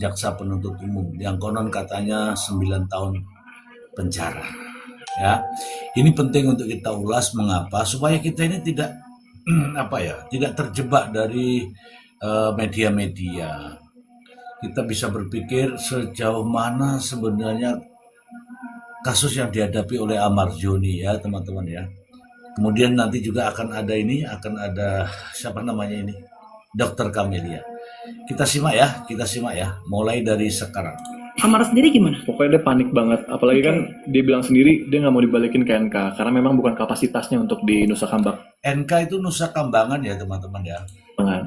jaksa penuntut umum yang konon katanya 9 tahun penjara. Ya, ini penting untuk kita ulas mengapa supaya kita ini tidak tidak terjebak dari media-media. Kita bisa berpikir sejauh mana sebenarnya kasus yang dihadapi oleh Amar Joni ya teman-teman ya. Kemudian nanti juga akan ada siapa namanya ini, Dokter Kamelia. Kita simak ya, mulai dari sekarang. Amar sendiri gimana? Pokoknya dia panik banget, apalagi kan dia bilang sendiri dia nggak mau dibalikin ke NK karena memang bukan kapasitasnya untuk di Nusa Kambangan. NK itu Nusa Kambangan ya teman-teman ya.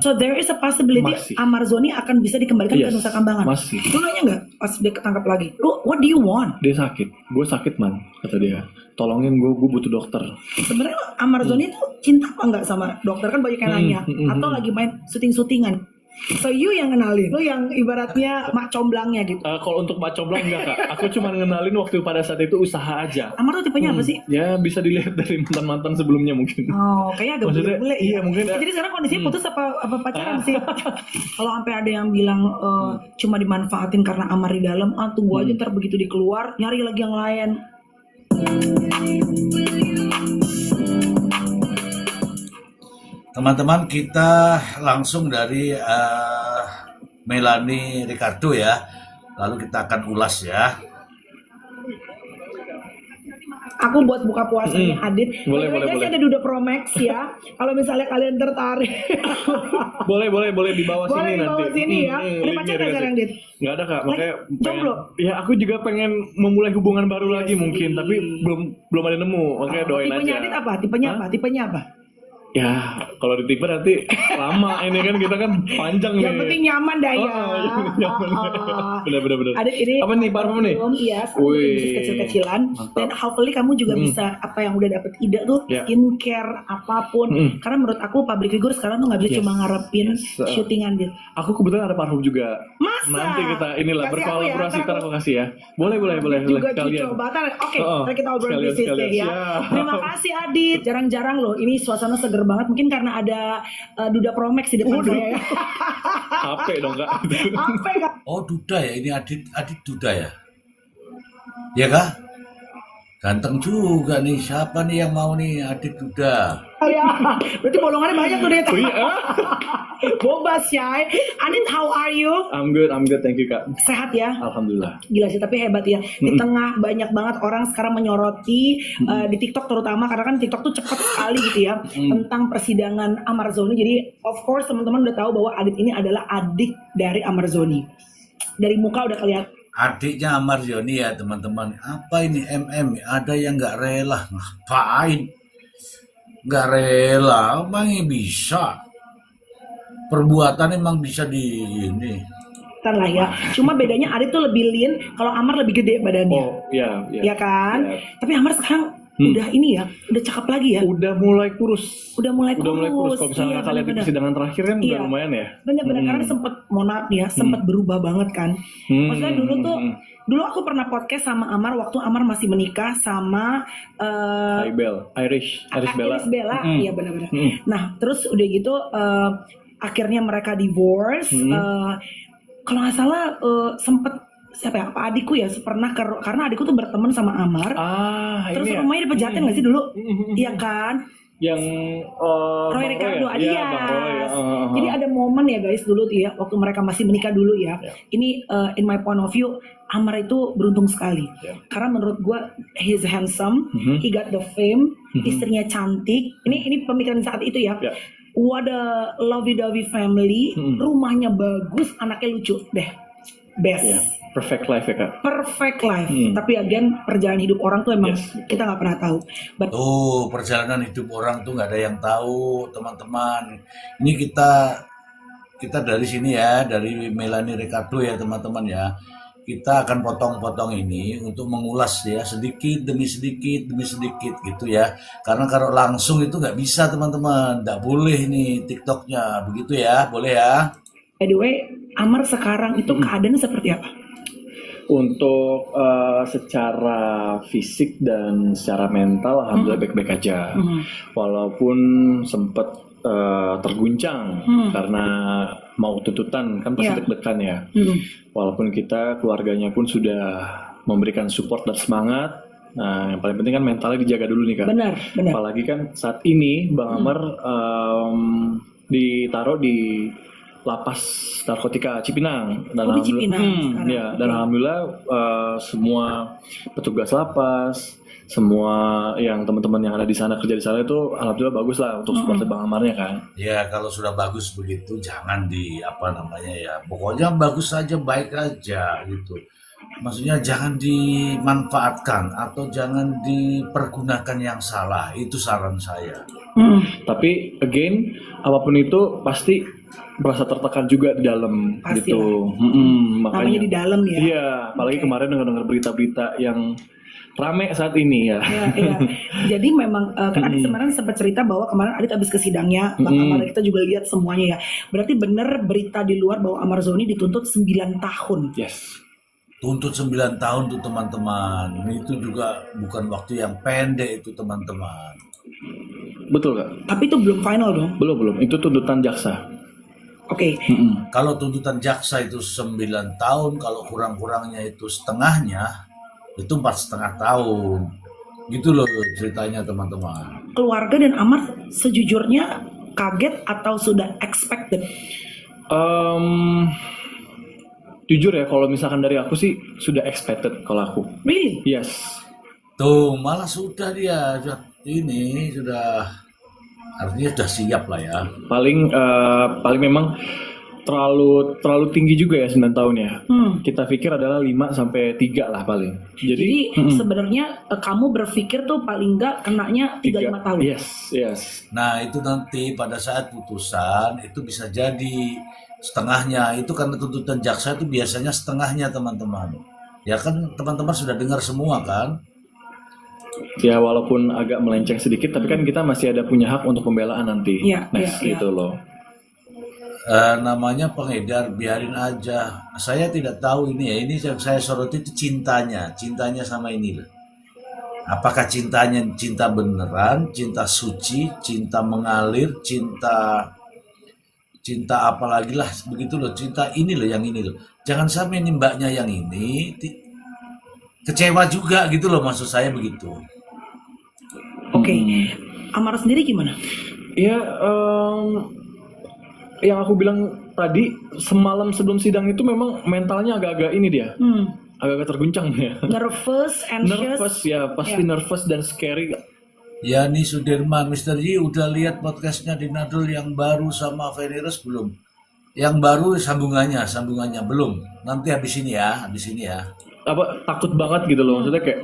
So there is a possibility Amar Zoni akan bisa dikembalikan ke Nusa Kambangan. Masih. Lu nanya nggak pas dia ketangkap lagi? Lu what do you want? Dia sakit, gue sakit man, kata dia. Tolongin gue butuh dokter. Sebenarnya Amar Zoni itu cinta apa nggak sama dokter, kan banyak yang nanya. Atau lagi main syuting-syutingan. So you yang kenalin, lu yang ibaratnya mak comblangnya gitu. Kalau untuk mak comblang enggak kak, aku cuma ngenalin waktu pada saat itu usaha aja. Amar tuh tipenya apa sih? Ya bisa dilihat dari mantan-mantan sebelumnya mungkin. Oh, kayaknya agak bule-bule. Iya mungkin. Jadi sekarang kondisinya putus apa pacaran sih? Kalau sampai ada yang bilang cuma dimanfaatin karena Amar di dalam, tunggu aja ntar begitu dikeluar nyari lagi yang lain. Teman-teman, kita langsung dari Melanie Ricardo ya. Lalu kita akan ulas ya. Aku buat buka puasanya Adit. Boleh. Ada Duda Pro Max ya. Kalau misalnya kalian tertarik. boleh di bawah sini nanti. Boleh di bawah sini ya. Ada pacar nggak sekarang, Dit? Nggak ada kak, makanya jomblo. Ya aku juga pengen memulai hubungan baru lagi mungkin, tapi belum ada nemu. Makanya doain aja. Tipenya Adit apa? Tipenya apa? Ya, kalau ditipe nanti lama ini kan kita kan panjang nih. Yang penting nyaman dah ya. Bener. Adit ini apa nih parfum nih? Iya, kecil-kecilan. Dan hopefully kamu juga bisa apa yang udah dapet ide tuh skincare apapun. Karena menurut aku public figure sekarang tuh nggak bisa cuma ngarepin syutingan Dit. Aku kebetulan ada parfum juga. Masa? Nanti kita inilah berkolaborasi ntar aku kasih ya. Boleh juga sekalian. Coba oke, nanti kita obrol bisnis deh ya. Terima kasih Adit. Jarang-jarang loh ini suasana seger banget, mungkin karena ada Duda Pro Max di depan saya ya. HP dong kak. HP kak. Oh Duda ya, ini Adit Duda ya. Ya kak? Ganteng juga nih, siapa nih yang mau nih Adit Duda? Ya, berarti bolongannya banyak tuh Dit. Iya. Bobas ya. Adit, how are you? I'm good, thank you kak. Sehat ya? Alhamdulillah. Gila sih, tapi hebat ya. Di tengah banyak banget orang sekarang menyoroti di TikTok terutama, karena kan TikTok tuh cepat sekali gitu ya, tentang persidangan Amar Zoni. Jadi of course teman-teman udah tahu bahwa Adit ini adalah adik dari Amar Zoni. Dari muka udah kelihatan. Adiknya Amar Joni ya teman-teman. Apa ini MM? Ada yang nggak rela. Ngapain? Nggak rela, emang bisa. Perbuatan emang bisa di ini. Lah ya. Cuma bedanya Adit tuh lebih lean, kalau Amar lebih gede badannya. Oh iya. Ya kan? Ya. Tapi Amar sekarang udah ini ya, udah cakep lagi ya. Udah mulai kurus. Udah mulai kurus. Kalau misalnya kalian di persidangan terakhir kan udah lumayan ya. Bener-bener karena sempat berubah banget kan. Maksudnya dulu aku pernah podcast sama Amar waktu Amar masih menikah sama Irish Bella. Iya benar-benar. Nah terus udah gitu akhirnya mereka divorce. Kalau nggak salah sempet siapa ya? Apa adikku ya pernah karena adikku tuh berteman sama Amar. Terus rumahnya dipejatin nggak sih dulu? Iya kan? Yang Roy Ricardo Roy, ya? Jadi ada momen ya guys dulu tuh ya waktu mereka masih menikah dulu ya. Ini in my point of view Amar itu beruntung sekali. Karena menurut gue he's handsome, he got the fame, istrinya cantik. Ini pemikiran saat itu ya. What a lovey-dovey family, rumahnya bagus, anaknya lucu deh. Best. Perfect life ya kak. Perfect life. Tapi again perjalanan hidup orang tuh emang kita nggak pernah tahu. Tuh perjalanan hidup orang tuh nggak ada yang tahu teman-teman. Ini kita dari sini ya, dari Melanie Ricardo ya teman-teman ya. Kita akan potong-potong ini untuk mengulas ya sedikit demi sedikit gitu ya. Karena kalau langsung itu nggak bisa teman-teman, nggak boleh nih TikToknya begitu ya, boleh ya. By the way, Amar sekarang itu keadaannya seperti apa? Untuk secara fisik dan secara mental alhamdulillah baik-baik aja. Walaupun sempat terguncang karena mau tuntutan kan pasti deg-degan ya. Walaupun kita keluarganya pun sudah memberikan support dan semangat. Nah, yang paling penting kan mentalnya dijaga dulu nih Kak. Benar. Apalagi kan saat ini Bang Amar ditaruh di lapas narkotika Cipinang dan di Cipinang sekarang. ya, dan alhamdulillah semua petugas lapas, semua yang teman-teman yang ada di sana kerja di sana itu alhamdulillah bagus lah untuk support Bang Amarnya kan. Ya kalau sudah bagus begitu jangan pokoknya bagus saja, baik aja gitu. Maksudnya jangan dimanfaatkan atau jangan dipergunakan yang salah, itu saran saya. Tapi again apapun itu pasti merasa tertekan juga di dalam Pasti gitu. Namanya di dalam ya. Iya, apalagi kemarin dengar berita-berita yang rame saat ini ya. Iya. Jadi memang kan Adit kemarin sempat cerita bahwa kemarin Adit habis ke sidangnya, Bang Amar, kita juga lihat semuanya ya. Berarti benar berita di luar bahwa Amar Zoni dituntut 9 tahun. Yes. Tuntut 9 tahun tuh teman-teman. Itu juga bukan waktu yang pendek itu teman-teman. Betul Kak? Tapi itu belum final dong. Belum. Itu tuntutan jaksa. Oke. Kalau tuntutan jaksa itu 9 tahun, kalau kurang-kurangnya itu setengahnya, itu 4,5 tahun. Gitu loh ceritanya teman-teman. Keluarga dan Amar sejujurnya kaget atau sudah expected? Jujur ya, kalau misalkan dari aku sih sudah expected kalau aku. Really? Yes. Tuh malah sudah dia sudah artinya sudah siap lah ya. Paling memang terlalu tinggi juga ya 9 tahun ya. Kita pikir adalah 5 sampai 3 lah paling. Jadi sebenarnya kamu berpikir tuh paling enggak kenanya 3-5 tahun. Yes. Nah itu nanti pada saat putusan itu bisa jadi setengahnya, itu karena tuntutan jaksa itu biasanya setengahnya teman-teman. Ya kan teman-teman sudah dengar semua kan? Ya walaupun agak melenceng sedikit, tapi kan kita masih ada punya hak untuk pembelaan nanti. Iya. Gitu loh. Namanya pengedar, biarin aja. Saya tidak tahu ini yang saya soroti itu cintanya sama ini lah. Apakah cintanya cinta beneran, cinta suci, cinta mengalir, cinta apalagi lah begitu loh, cinta ini loh yang ini loh. Jangan sampai ini mbaknya yang ini kecewa juga gitu loh, maksud saya begitu. Oke. Amar sendiri gimana? Ya yang aku bilang tadi semalam sebelum sidang itu memang mentalnya agak-agak ini dia. Agak-agak terguncang ya. Nervous, anxious. Nervous ya, pasti nervous dan scary. Ya nih Sudirman, Mr. Yi udah lihat podcastnya di Nadul yang baru sama Venirus belum? Yang baru sambungannya belum. Nanti habis ini ya. Apa takut banget gitu loh, maksudnya kayak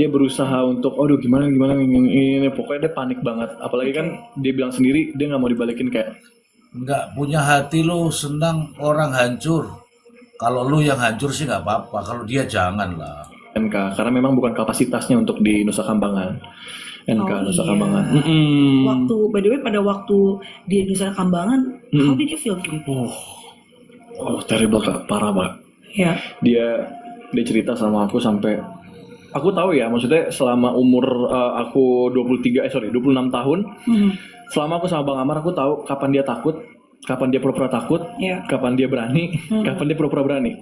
dia berusaha untuk, aduh gimana ini, pokoknya dia panik banget. Apalagi kan dia bilang sendiri dia nggak mau dibalikin kayak. Nggak punya hati lo, senang orang hancur. Kalau lu yang hancur sih nggak apa-apa, kalau dia jangan lah. NK, karena memang bukan kapasitasnya untuk di Nusa Kambangan. Nusa Kambangan. By the way, pada waktu di Nusa Kambangan, how did you feel? Terrible Kak, parah Pak. Ya. Dia cerita sama aku sampai aku tahu ya, maksudnya selama umur aku 26 tahun, selama aku sama Bang Amar, aku tahu kapan dia takut, kapan dia pura-pura takut, kapan dia berani, kapan dia pura-pura berani.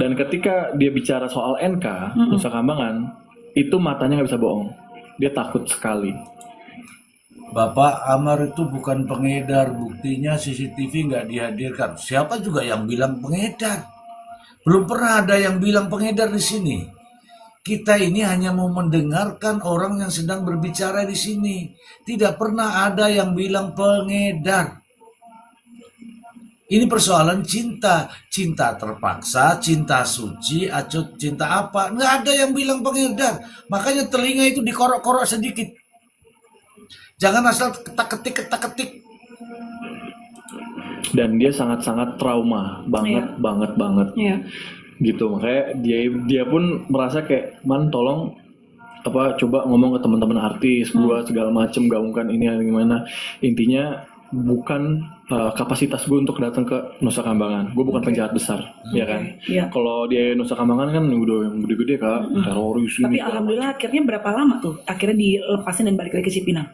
Dan ketika dia bicara soal NK, Nusa Kambangan, itu matanya nggak bisa bohong. Dia takut sekali. Bapak Amar itu bukan pengedar, buktinya CCTV nggak dihadirkan. Siapa juga yang bilang pengedar? Belum pernah ada yang bilang pengedar di sini. Kita ini hanya mau mendengarkan orang yang sedang berbicara di sini. Tidak pernah ada yang bilang pengedar. Ini persoalan cinta terpaksa, cinta suci, atau cinta apa? Nggak ada yang bilang pengedar. Makanya telinga itu dikorok-korok sedikit. Jangan asal ketak-ketik. Dan dia sangat-sangat trauma, banget. Iya. Gitu, makanya dia pun merasa kayak, man tolong coba ngomong ke teman-teman artis, gua segala macem gaungkan ini gimana. Intinya bukan kapasitas gue untuk datang ke Nusa Kambangan. Gue bukan penjahat besar, ya kan? Iya. Kalau dia Nusa Kambangan kan udah yang gede-gede Kak, teroris. Tapi alhamdulillah akhirnya berapa lama tuh? Akhirnya dilepasin dan balik lagi ke Cipinang?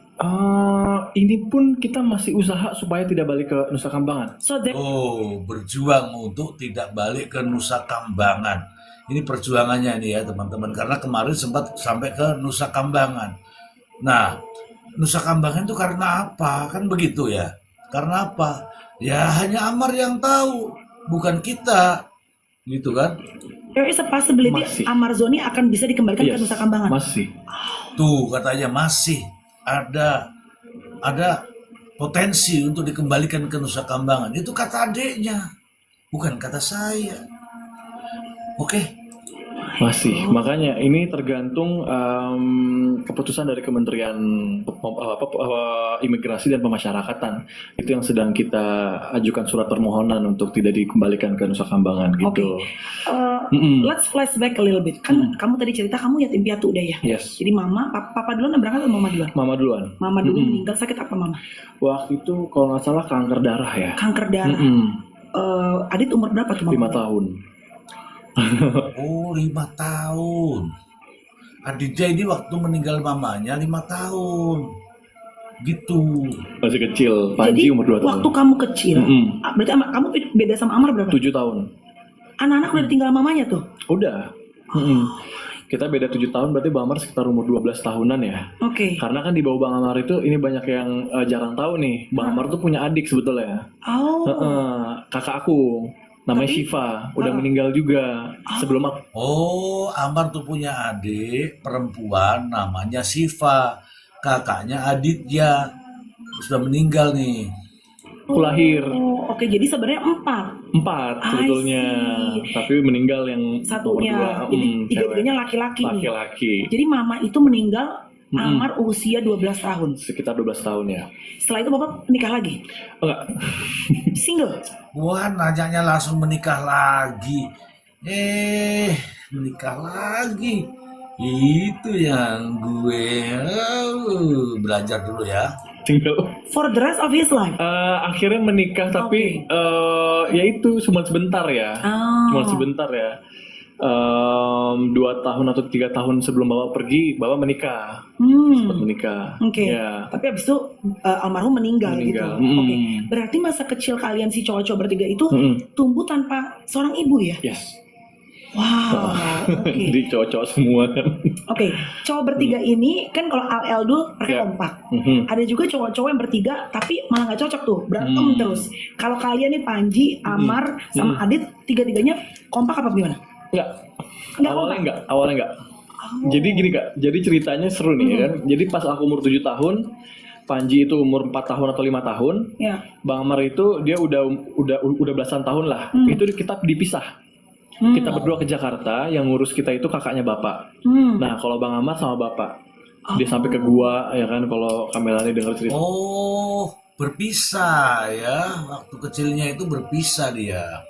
ini pun kita masih usaha supaya tidak balik ke Nusa Kambangan. So that Oh, berjuang untuk tidak balik ke Nusa Kambangan. Ini perjuangannya ini ya teman-teman. Karena kemarin sempat sampai ke Nusa Kambangan. Nah, Nusa Kambangan itu karena apa? Kan begitu ya. Karena apa? Ya hanya Amar yang tahu, bukan kita. Gitu kan? there is a possibility Masih. Amarzoni akan bisa dikembalikan ke Yes, Nusa Kambangan. masih. Tuh katanya masih ada potensi untuk dikembalikan ke Nusa Kambangan. Itu kata adiknya, bukan kata saya. Oke. Masih, makanya ini tergantung keputusan dari Kementerian Imigrasi dan Pemasyarakatan. Itu yang sedang kita ajukan surat permohonan untuk tidak dikembalikan ke Nusa Kambangan gitu. Let's flashback a little bit. Kan kamu tadi cerita kamu yatim piatu udah ya. Yes, Jadi mama, papa duluan yang berangkat atau mama duluan? Mama duluan. Mama dulu meninggal, sakit apa mama? Waktu itu kalau nggak salah kanker darah ya. Kanker darah. Adit umur berapa tuh mama? 5 tahun. Oh, 5 tahun. Aditya ini waktu meninggal mamanya 5 tahun. Gitu. Masih kecil. Panji Jadi umur 2 tahun. waktu kamu kecil, berarti kamu beda sama Amar berapa? 7 tahun. Anak-anak udah ditinggal mamanya tuh. Udah. Kita beda 7 tahun, berarti Bang Amar sekitar umur 12 tahunan ya. Oke. Karena kan di bawah Bang Amar itu ini banyak yang jarang tahu nih. Bang Amar tuh punya adik sebetulnya. Oh. Kakak aku namanya Tapi- Shiva, udah meninggal juga sebelum aku. Oh, Amar tuh punya adik perempuan namanya Siva. Kakaknya Aditya. Sudah meninggal nih. lahir. Oh, oke. Jadi sebenarnya 4. 4 sebetulnya, see. tapi meninggal yang Satunya. nomor 2. Jadi Cewek. tiga-tiganya laki-laki nih. Laki-laki. Jadi mama itu meninggal Amar usia 12 tahun. Sekitar 12 tahun ya. Setelah itu bapak nikah lagi. Enggak. Single. Wah, nanyanya langsung menikah lagi. Menikah lagi. Itu yang gue belajar dulu ya. Single. For the rest of his life. Akhirnya menikah tapi ya itu cuma sebentar ya. Cuma sebentar ya. 2 tahun atau 3 tahun sebelum bapak pergi, bapak menikah. Sempat menikah. Oke. Ya. Tapi abis itu almarhum meninggal gitu. Meninggal. Oke. Berarti masa kecil kalian si cowok-cowok bertiga itu tumbuh tanpa seorang ibu ya? Yes. Wow. Oke. Jadi cowok-cowok semua kan. Oke. Cowok bertiga ini kan kalau Al Eldul mereka Ya. kompak. Ada juga cowok-cowok yang bertiga tapi malah nggak cocok tuh, berantem terus. Kalau kalian nih Panji, Amar, sama Adit tiga-tiganya kompak apa gimana? Enggak. Nggak Awalnya enggak. Jadi gini Kak, jadi ceritanya seru nih ya kan. Jadi pas aku umur 7 tahun, Panji itu umur 4 tahun atau 5 tahun, Ya. Bang Amar itu dia udah belasan tahun lah. Itu kita dipisah. Kita berdua ke Jakarta, yang ngurus kita itu kakaknya bapak. Nah, kalau Bang Amar sama bapak. Dia sampai ke gua ya kan, kalau Kamelani dengar cerita. Oh, berpisah ya. Waktu kecilnya itu berpisah dia.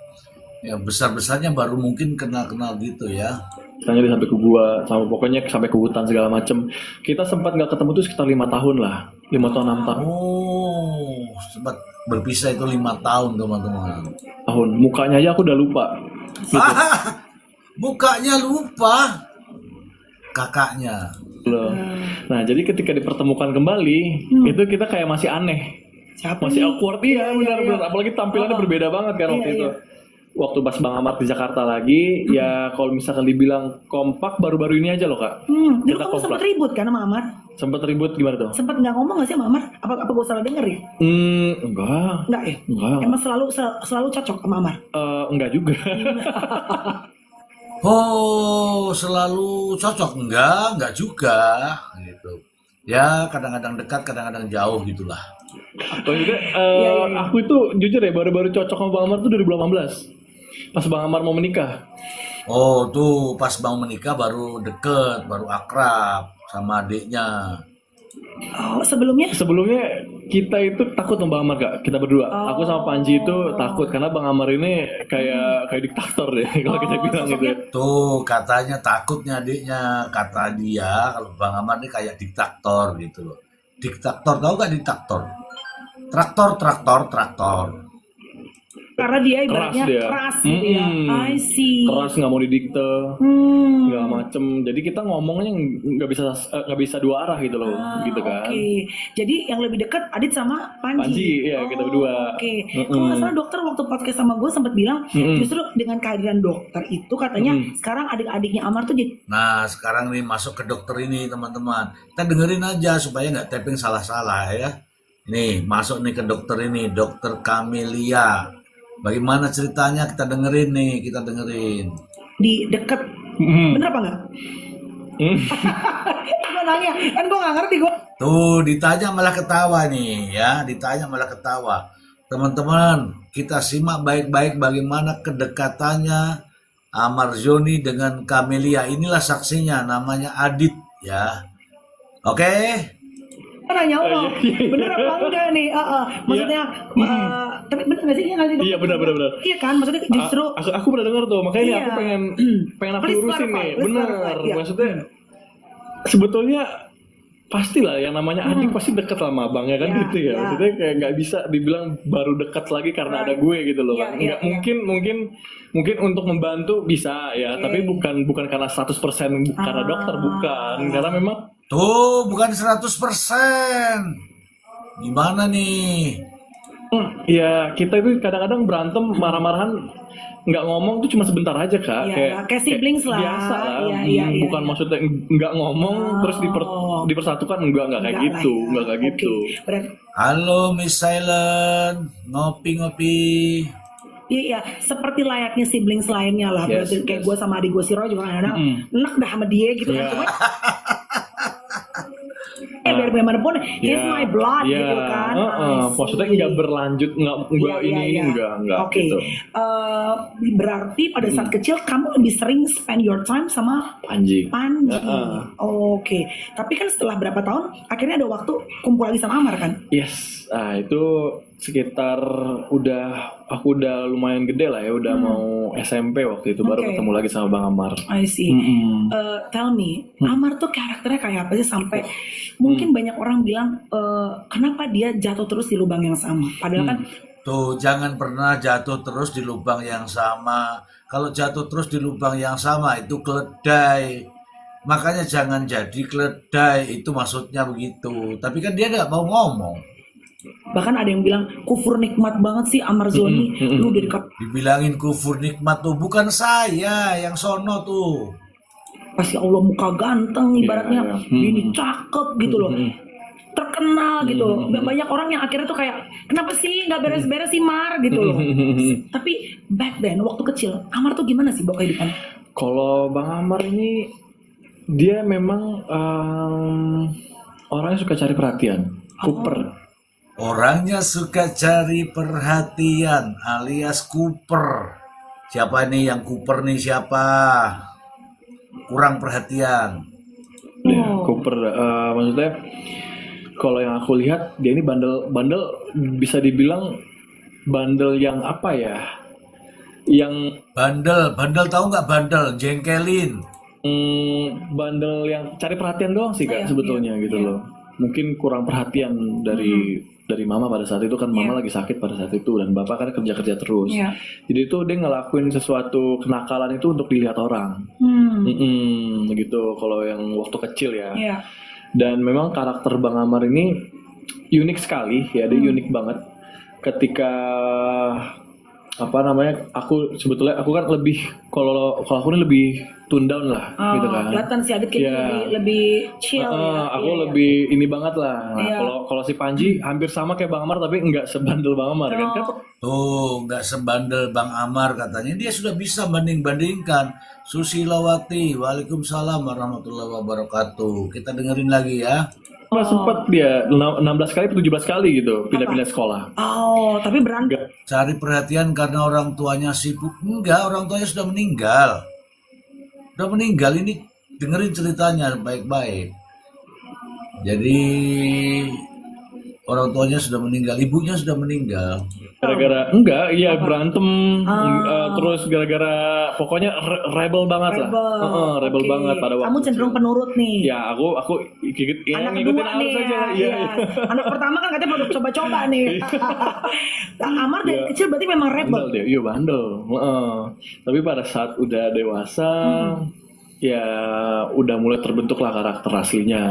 Ya, besar-besarnya baru mungkin kenal-kenal gitu ya. Tanya dia sampai ke gua, sama pokoknya sampai ke hutan segala macem. Kita sempat nggak ketemu tuh sekitar 5 tahun lah, 5 tahun 6 tahun. Oh, sempat berpisah itu 5 tahun teman-teman. Mukanya aja aku udah lupa. Mukanya lupa. Kakaknya. Loh. Nah, jadi ketika dipertemukan kembali, itu kita kayak masih aneh, Siapa masih nih? awkward. Iya, benar-benar. Apalagi tampilannya berbeda banget kan waktu itu. Waktu pas Bang Amar di Jakarta lagi, ya kalau misalkan dibilang kompak baru-baru ini aja loh Kak. Dulu Kita kamu kompak. sempat ribut kan sama Amar? Sempet ribut gimana tuh? Sempat nggak ngomong nggak sih sama Amar? Apa gue salah denger ya? Enggak. Nggak ya? Enggak. Emang selalu cocok sama Amar? Enggak juga. Oh, selalu cocok? Enggak juga gitu. Ya, kadang-kadang dekat, kadang-kadang jauh gitulah. Maksudnya, aku itu jujur ya, baru-baru cocok sama Bang Amar tuh 2018. Pas Bang Amar mau menikah. Oh, tuh pas mau menikah baru deket, baru akrab sama adiknya. Oh, sebelumnya? Sebelumnya kita itu takut sama Bang Amar Kak, kita berdua. Aku sama Panji itu takut karena Bang Amar ini kayak diktator deh kalau kita bilang gitu. Tuh katanya takutnya adiknya, kata dia kalau Bang Amar ini kayak diktator gitu loh. Diktator, tahu gak diktator? Traktor. Karena dia Keras ibaratnya dia. keras gitu ya. I see. Keras, nggak mau didikte, Hmm. segala macem. Jadi kita ngomongnya nggak bisa dua arah gitu loh, gitu kan. Oke. Jadi yang lebih dekat Adit sama Panji. Panji, iya, kita berdua. Oke. Kalau nggak salah dokter waktu podcast sama gue sempat bilang justru dengan kehadiran dokter itu katanya sekarang adik-adiknya Amar tuh jadi Nah, sekarang nih masuk ke dokter ini teman-teman. Kita dengerin aja supaya nggak tapping salah-salah ya. Nih, masuk nih ke dokter ini, Dokter Camelia. Bagaimana ceritanya kita dengerin nih, kita dengerin. di deket. Bener apa nggak? Gue nanya, kan gue nggak ngerti gue. Tuh, ditanya malah ketawa nih ya, ditanya malah ketawa. Teman-teman, kita simak baik-baik bagaimana kedekatannya Amar Zoni dengan Camelia. Inilah saksinya, namanya Adit ya. Oke? Gue nanya lo, bener apa enggak nih? Maksudnya, tapi bener nggak sih? Iya, benar. Iya kan, maksudnya justru Aku pernah dengar tuh, makanya nih Iya. aku pengen aku Please lurusin clarify, nih. please Bener, clarify, iya. maksudnya sebetulnya pastilah yang namanya adik pasti deket sama abangnya kan Iya, gitu ya. iya. Maksudnya kayak nggak bisa dibilang baru dekat lagi karena ada gue gitu loh. Iya, Kan. iya, Nggak, mungkin untuk membantu bisa ya, tapi bukan karena 100% karena dokter, bukan. Karena memang Tuh, bukan 100%. Gimana nih? ya kita itu kadang-kadang berantem marah-marahan nggak ngomong tuh cuma sebentar aja kak, Iya, kayak siblings lah. biasa lah. Iya, Bukan maksudnya nggak ngomong terus dipersatukan, enggak kayak gitu, lah ya. nggak kayak Oke. gitu. Berarti Halo Miss Silent, ngopi-ngopi. iya, seperti layaknya siblings lainnya lah. Yes, Berarti kayak yes. gue sama adik gue si Roy juga kadang enak dah sama dia gitu Iya. kan. Cuma biar bagaimanapun he's my blood Iya. gitu kan. I see. Maksudnya nggak berlanjut, nggak ini enggak Oke. gitu. Berarti pada saat kecil kamu lebih sering spend your time sama Panji. Panji. Oke. Tapi kan setelah berapa tahun akhirnya ada waktu kumpul lagi sama Amar kan? Yes, itu sekitar aku udah lumayan gede lah ya, udah mau SMP waktu itu baru Oke. ketemu lagi sama Bang Amar. I see. Tell me, Amar tuh karakternya kayak apa sih sampai mungkin banyak orang bilang kenapa dia jatuh terus di lubang yang sama? Padahal kan Tuh, jangan pernah jatuh terus di lubang yang sama. Kalau jatuh terus di lubang yang sama itu keledai. Makanya jangan jadi keledai, itu maksudnya begitu. Tapi kan dia nggak mau ngomong. bahkan ada yang bilang kufur nikmat banget sih Amar Zoni, lu udah dekat Dibilangin kufur nikmat tuh, bukan saya yang sono tuh. kasih Allah muka ganteng ibaratnya iya. ini cakep gitu loh. Terkenal gitu. Banyak orang yang akhirnya tuh kayak kenapa sih nggak beres-beres sih Mar gitu loh. Tapi back then waktu kecil Amar tuh gimana sih bawa kehidupan? Kalau Bang Amar ini dia memang orang yang suka cari perhatian, Cooper. Orangnya suka cari perhatian alias Cooper. Siapa nih yang Cooper nih siapa? Kurang perhatian. Ya, Cooper. Maksudnya kalau yang aku lihat dia ini bandel bisa dibilang bandel yang apa ya? Yang Bandel tahu nggak bandel? Jengkelin. bandel yang cari perhatian doang sih kak Iya, sebetulnya gitu loh. Mungkin kurang perhatian dari mama pada saat itu kan, mama lagi sakit pada saat itu dan bapak kan kerja terus. Iya. Jadi itu dia ngelakuin sesuatu kenakalan itu untuk dilihat orang. Gitu kalau yang waktu kecil ya. Iya. Dan memang karakter Bang Amar ini unik sekali ya, dia unik banget. Ketika apa namanya, aku kan lebih kalau aku ini lebih tune down lah gitu kan. Kelihatan si Adit kayaknya Iya. lebih chill ya. Aku Iya, lebih ini banget lah. Nah, Iya. kalau si Panji hampir sama kayak Bang Amar tapi nggak sebandel Bang Amar kan. Tuh, nggak sebandel Bang Amar katanya. Dia sudah bisa banding-bandingkan. Susilawati, Waalaikumsalam warahmatullahi wabarakatuh. Kita dengerin lagi ya. Sempat dia 16 kali atau 17 kali gitu pindah-pindah sekolah. Oh, tapi berantem. Cari perhatian karena orang tuanya sibuk. Enggak, orang tuanya sudah meninggal. Udah meninggal, ini dengerin ceritanya baik-baik. Jadi Orang tuanya sudah meninggal, ibunya sudah meninggal. Gara-gara enggak, iya berantem, terus gara-gara pokoknya rebel banget lah. Rebel Oke. banget pada waktu Kamu cenderung kecil. penurut nih. Ya aku Anak ngikutin kedua arus nih aja. ya, Iya. iya. Anak pertama kan katanya baru coba-coba nih. Nah, Amar dari Iya. kecil berarti memang rebel. Bandel dia, iya bandel. Tapi pada saat udah dewasa, ya udah mulai terbentuk lah karakter aslinya,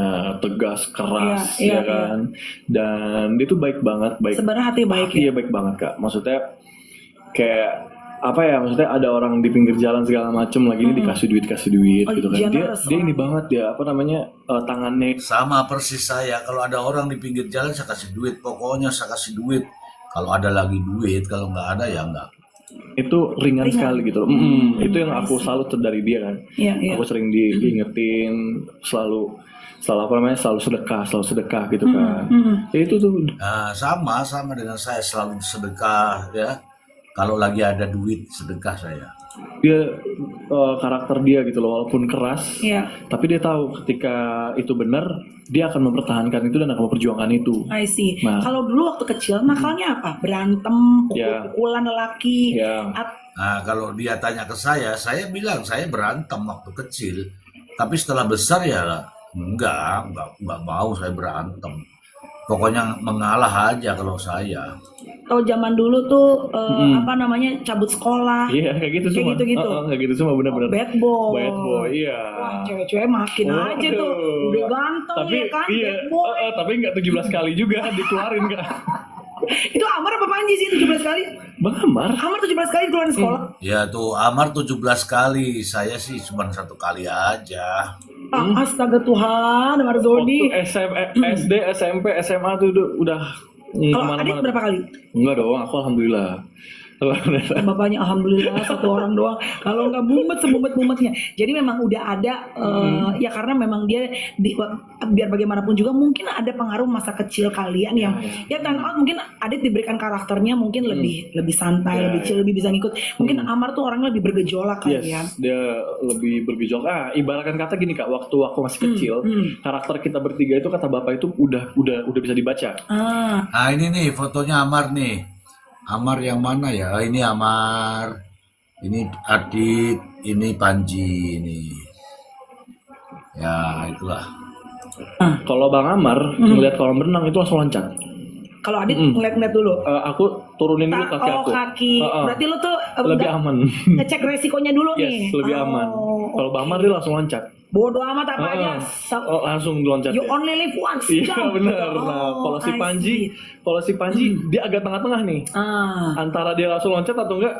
tegas, keras, Iya, ya kan. Dan dia tuh baik banget, baik. Sebenarnya hati baik ya. Iya baik banget kak. Maksudnya kayak apa ya? Maksudnya ada orang di pinggir jalan segala macem lagi ini dikasih duit Oh, gitu kan. Dia generous dia ini orang. banget ya apa namanya tangannya. Sama persis saya, kalau ada orang di pinggir jalan saya kasih duit, pokoknya saya kasih duit. Kalau ada lagi duit, kalau nggak ada ya nggak. Itu ringan sekali gitu loh. Itu yang aku salut dari dia kan. Iya, iya. Aku sering diingetin selalu apa namanya selalu sedekah gitu kan. Ya itu tuh Nah, sama dengan saya, selalu sedekah ya. Kalau lagi ada duit sedekah saya. dia karakter dia gitu loh walaupun keras. Iya. Tapi dia tahu ketika itu benar dia akan mempertahankan itu dan akan memperjuangkan itu. I see. Nah. Kalau dulu waktu kecil nakalnya apa? Berantem, Ya. pukul-pukulan lelaki. Ya. Nah, kalau dia tanya ke saya bilang saya berantem waktu kecil. Tapi setelah besar ya enggak mau saya berantem. Pokoknya mengalah aja kalau saya. Kalau zaman dulu tuh apa namanya cabut sekolah. Iya kayak gitu Kayak semua. gitu-gitu. Kayak gitu semua benar-benar. Bad boy. Bad boy, iya. Wah, cewek-cewek makin aja tuh. Waduh. Udah ganteng Tapi ya kan, iya, bad boy. tapi nggak 17 kali juga dikeluarin kak. Itu Amar apa Panji sih 17 kali? Bang Amar. Amar 17 kali keluar dari sekolah. Ya tuh Amar 17 kali, saya sih cuma 1 kali aja. Astaga Tuhan, Marzoni. Waktu SD, SMP, SMA tuh udah Kalau Adit berapa kali? Enggak dong, aku alhamdulillah. Bapaknya alhamdulillah satu orang doang. Kalau nggak mumet semumet-mumetnya. Jadi memang udah ada ya karena memang dia biar bagaimanapun juga mungkin ada pengaruh masa kecil kalian yang ya turn out mungkin Adit diberikan karakternya mungkin lebih santai, lebih chill, lebih bisa ngikut. Mungkin Amar tuh orangnya lebih bergejolak kali ya. Yes, dia lebih bergejolak. Ibaratkan kata gini kak, waktu aku masih kecil, karakter kita bertiga itu kata bapak itu udah bisa dibaca. Nah ini nih fotonya Amar nih. Amar yang mana ya? Ini Amar, ini Adit, ini Panji, ini. Ya itulah. Kalau Bang Amar ngeliat kolam renang itu langsung loncat. Kalau Adit ngeliat-ngeliat dulu. Aku turunin dulu kaki aku. Kaki. Berarti lu tuh Lebih aman. ngecek resikonya dulu nih. Yes, lebih aman. Kalau Bang Amar dia langsung loncat. Bodoh amat apa aja. Langsung loncat. You ya. only live once. Iya jump. benar. Nah, kalau si I Panji, see. dia agak tengah-tengah nih. Antara dia langsung loncat atau enggak,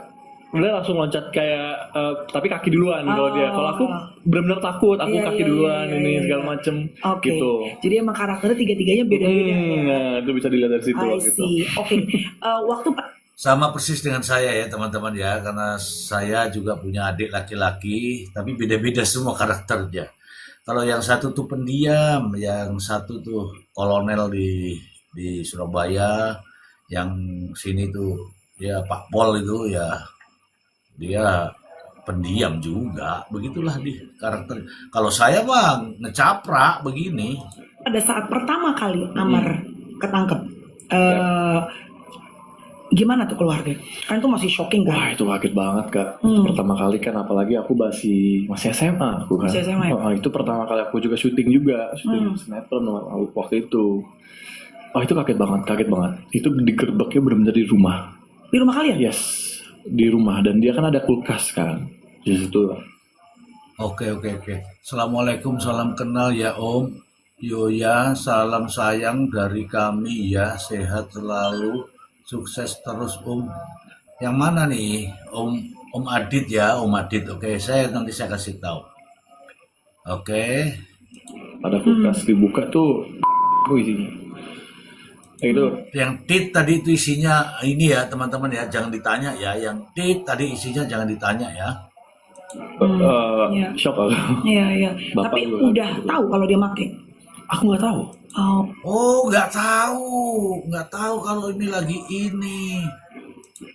dia langsung loncat kayak tapi kaki duluan kalau dia. Kalau aku benar-benar takut, aku Iya, kaki iya, duluan iya, ini iya, segala iya. macem Oke. gitu. Jadi emang karakternya tiga-tiganya beda-beda. Nah, itu bisa dilihat dari situ I gitu. see. Oke. Waktu Sama persis dengan saya ya teman-teman ya, karena saya juga punya adik laki-laki, tapi beda-beda semua karakternya. Kalau yang satu tuh pendiam, yang satu tuh kolonel di Surabaya, yang sini tuh ya Pak Pol itu ya dia pendiam juga, begitulah di karakter. Kalau saya mah ngecaprak begini. pada saat pertama kali Amar ketangkep, gimana tuh keluarga? Kan itu masih shocking kan? Wah itu kaget banget kak. Pertama kali kan apalagi aku masih SMA aku kan. Masih SMA, ya? Itu pertama kali aku juga syuting sinetron waktu itu. Oh itu kaget banget. Itu digerebeknya benar-benar di rumah. Di rumah kalian? Yes, di rumah dan dia kan ada kulkas kan di situ. Oke. Assalamualaikum, salam kenal ya Om. Yoya, salam sayang dari kami ya, sehat selalu, sukses terus Om. Yang mana nih Om Adit ya, Om Adit. Oke, nanti saya kasih tahu. Oke. Ada kulkas dibuka tuh, isinya. Itu Yang tit tadi itu isinya ini ya teman-teman ya, jangan ditanya ya. Yang tit tadi isinya jangan ditanya ya. Iya. shock aku. Iya. Bapak Tapi juga udah tahu kalau dia make. Aku nggak tahu. Oh, Nggak tahu kalau ini lagi ini.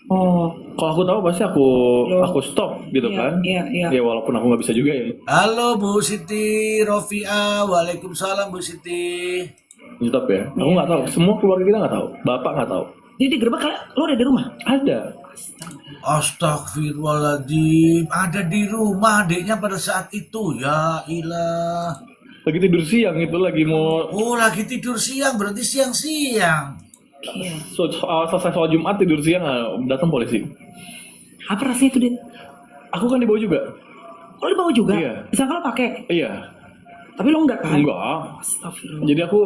Kalau aku tahu pasti aku stop gitu kan. Iya. Ya walaupun aku nggak bisa juga ya. Halo Bu Siti Rofia, waalaikumsalam Bu Siti. Stop ya. Aku nggak tahu. Semua keluarga kita nggak tahu. Bapak nggak tahu. Jadi digerebek lo ada di rumah? Ada. Astagfirullahaladzim, ada di rumah adiknya pada saat itu, ya ilah. Lagi tidur siang itu lagi mau Oh lagi tidur siang, berarti siang-siang. Iya. selesai sholat Jumat tidur siang datang polisi. Apa rasanya itu, Dit? Aku kan dibawa juga. Lo dibawa juga? Iya. Disangka lo pakai? Iya. Tapi lo enggak kan? Enggak. Astagfirullah. Jadi aku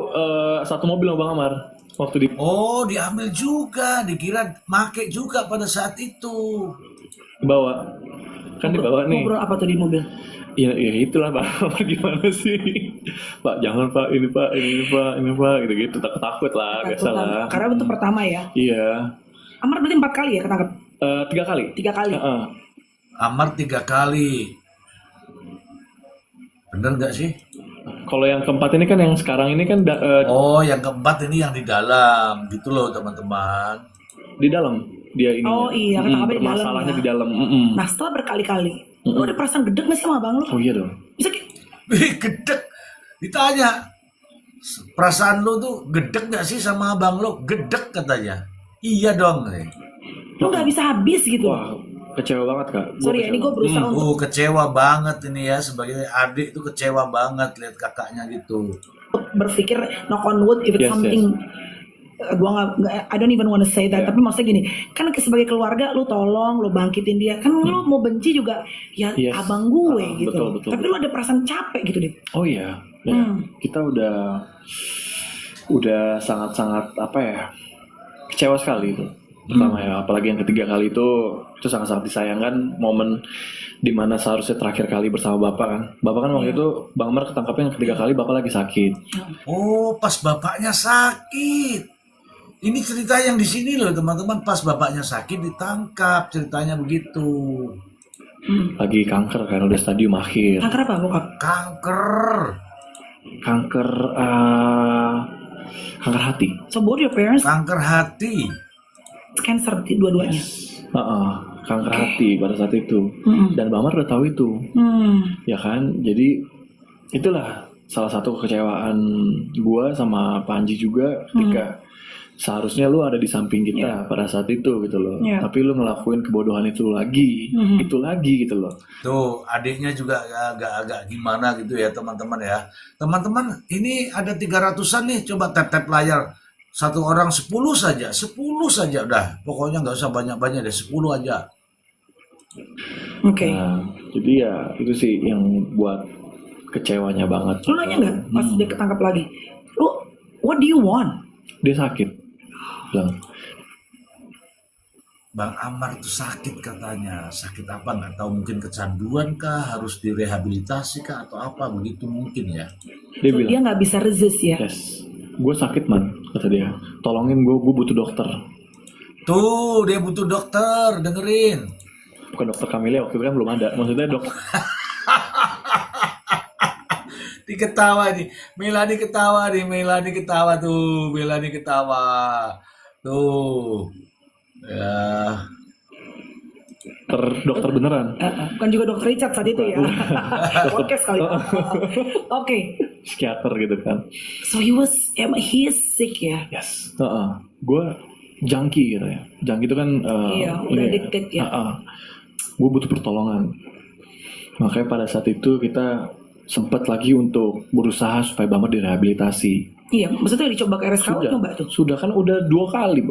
satu mobil sama Bang Amar waktu di Oh diambil juga, dikira make juga pada saat itu. bawa. Kan dibawa nih. Ngobrol apa tuh di mobil? Ya itulah Pak. Gimana sih? Pak jangan Pak, ini Pak, ini gitu-gitu. Takut lah, biasalah. Karena itu pertama ya. Iya. Amar berarti 4 kali ya ketangkep? 3 kali. 3 kali. Heeh. Amar 3 kali. Bener nggak sih? Kalau yang keempat ini kan yang sekarang ini kan Oh yang keempat ini yang di dalam, gitu loh teman-teman. di dalam dia ini. Oh iya, ketangkapnya di dalam masalahnya ya. di dalam. Nah setelah berkali-kali, lo ada perasaan gedek gak sih sama abang lo? Oh iya dong. Bisa kayak, Gedek. Ditanya, perasaan lo tuh gedek nggak sih sama abang lo? Gedek katanya. Iya dong. lo gak bisa habis gitu. Wah, kecewa banget Kak. Gua Sorry ya, ini gue berusaha untuk Kecewa banget ini ya, sebagai adik tuh kecewa banget lihat kakaknya gitu. berpikir knock on wood if it's Yes, something gua nggak I don't even wanna say that, tapi maksudnya gini, kan sebagai keluarga lu tolong, lu bangkitin dia, kan lu mau benci juga ya Yes. abang gue gitu. betul, Tapi lu ada perasaan capek gitu deh. Oh iya. Ya, kita udah sangat-sangat apa ya? Kecewa sekali itu. Pertama ya, apalagi yang ketiga kali itu sangat-sangat disayangkan momen dimana seharusnya terakhir kali bersama Bapak kan. Bapak kan waktu itu Bang Amar ketangkapnya yang ketiga kali Bapak lagi sakit. Oh, pas bapaknya sakit. Ini cerita yang di sini loh teman-teman, pas bapaknya sakit ditangkap, ceritanya begitu. Lagi kanker kan udah stadium akhir. Kanker apa bokap? Kanker. Kanker kanker hati. So both your parents Kanker hati. cancer dua-duanya. Kanker hati pada saat itu. Dan Bang Amar udah tahu itu. Ya kan? Jadi itulah salah satu kekecewaan gua sama Panji juga ketika seharusnya lu ada di samping kita pada saat itu gitu loh. Tapi lu ngelakuin kebodohan itu lagi gitu loh. Tuh, adiknya juga agak-agak gimana gitu ya teman-teman ya. Teman-teman, ini ada 300-an nih, coba tap-tap layar. Satu orang 10 saja udah. Pokoknya nggak usah banyak-banyak deh, 10 aja. Oke. Nah, jadi ya itu sih yang buat kecewanya banget. Lu nanya nggak pas dia ketangkap lagi? Lu what do you want? Dia sakit. Bilang, Bang Amar tuh sakit katanya. Sakit apa nggak tahu, mungkin kecanduan kah, harus direhabilitasi kah atau apa begitu mungkin ya. dia So, bilang, dia nggak bisa resist ya. yes, gue sakit man, kata dia. Tolongin gue butuh dokter. Tuh, dia butuh dokter, dengerin. Bukan dokter Kamilya, waktu itu kan belum ada. Maksudnya Diketawa nih, Melani ketawa tuh, Melani ketawa. Tuh. Ya. dokter beneran. Bukan juga dokter Richard saat itu ya. Podcast kali. Oke. Psikiater gitu kan. So he is sick ya. Yes. Gue junkie gitu ya. Junkie itu kan Iya, udah addicted ya. Gue butuh pertolongan. Makanya pada saat itu kita sempat lagi untuk berusaha supaya Bang Amar direhabilitasi. Iya, maksudnya dicoba ke RSKU coba tuh. Sudah kan udah 2 kali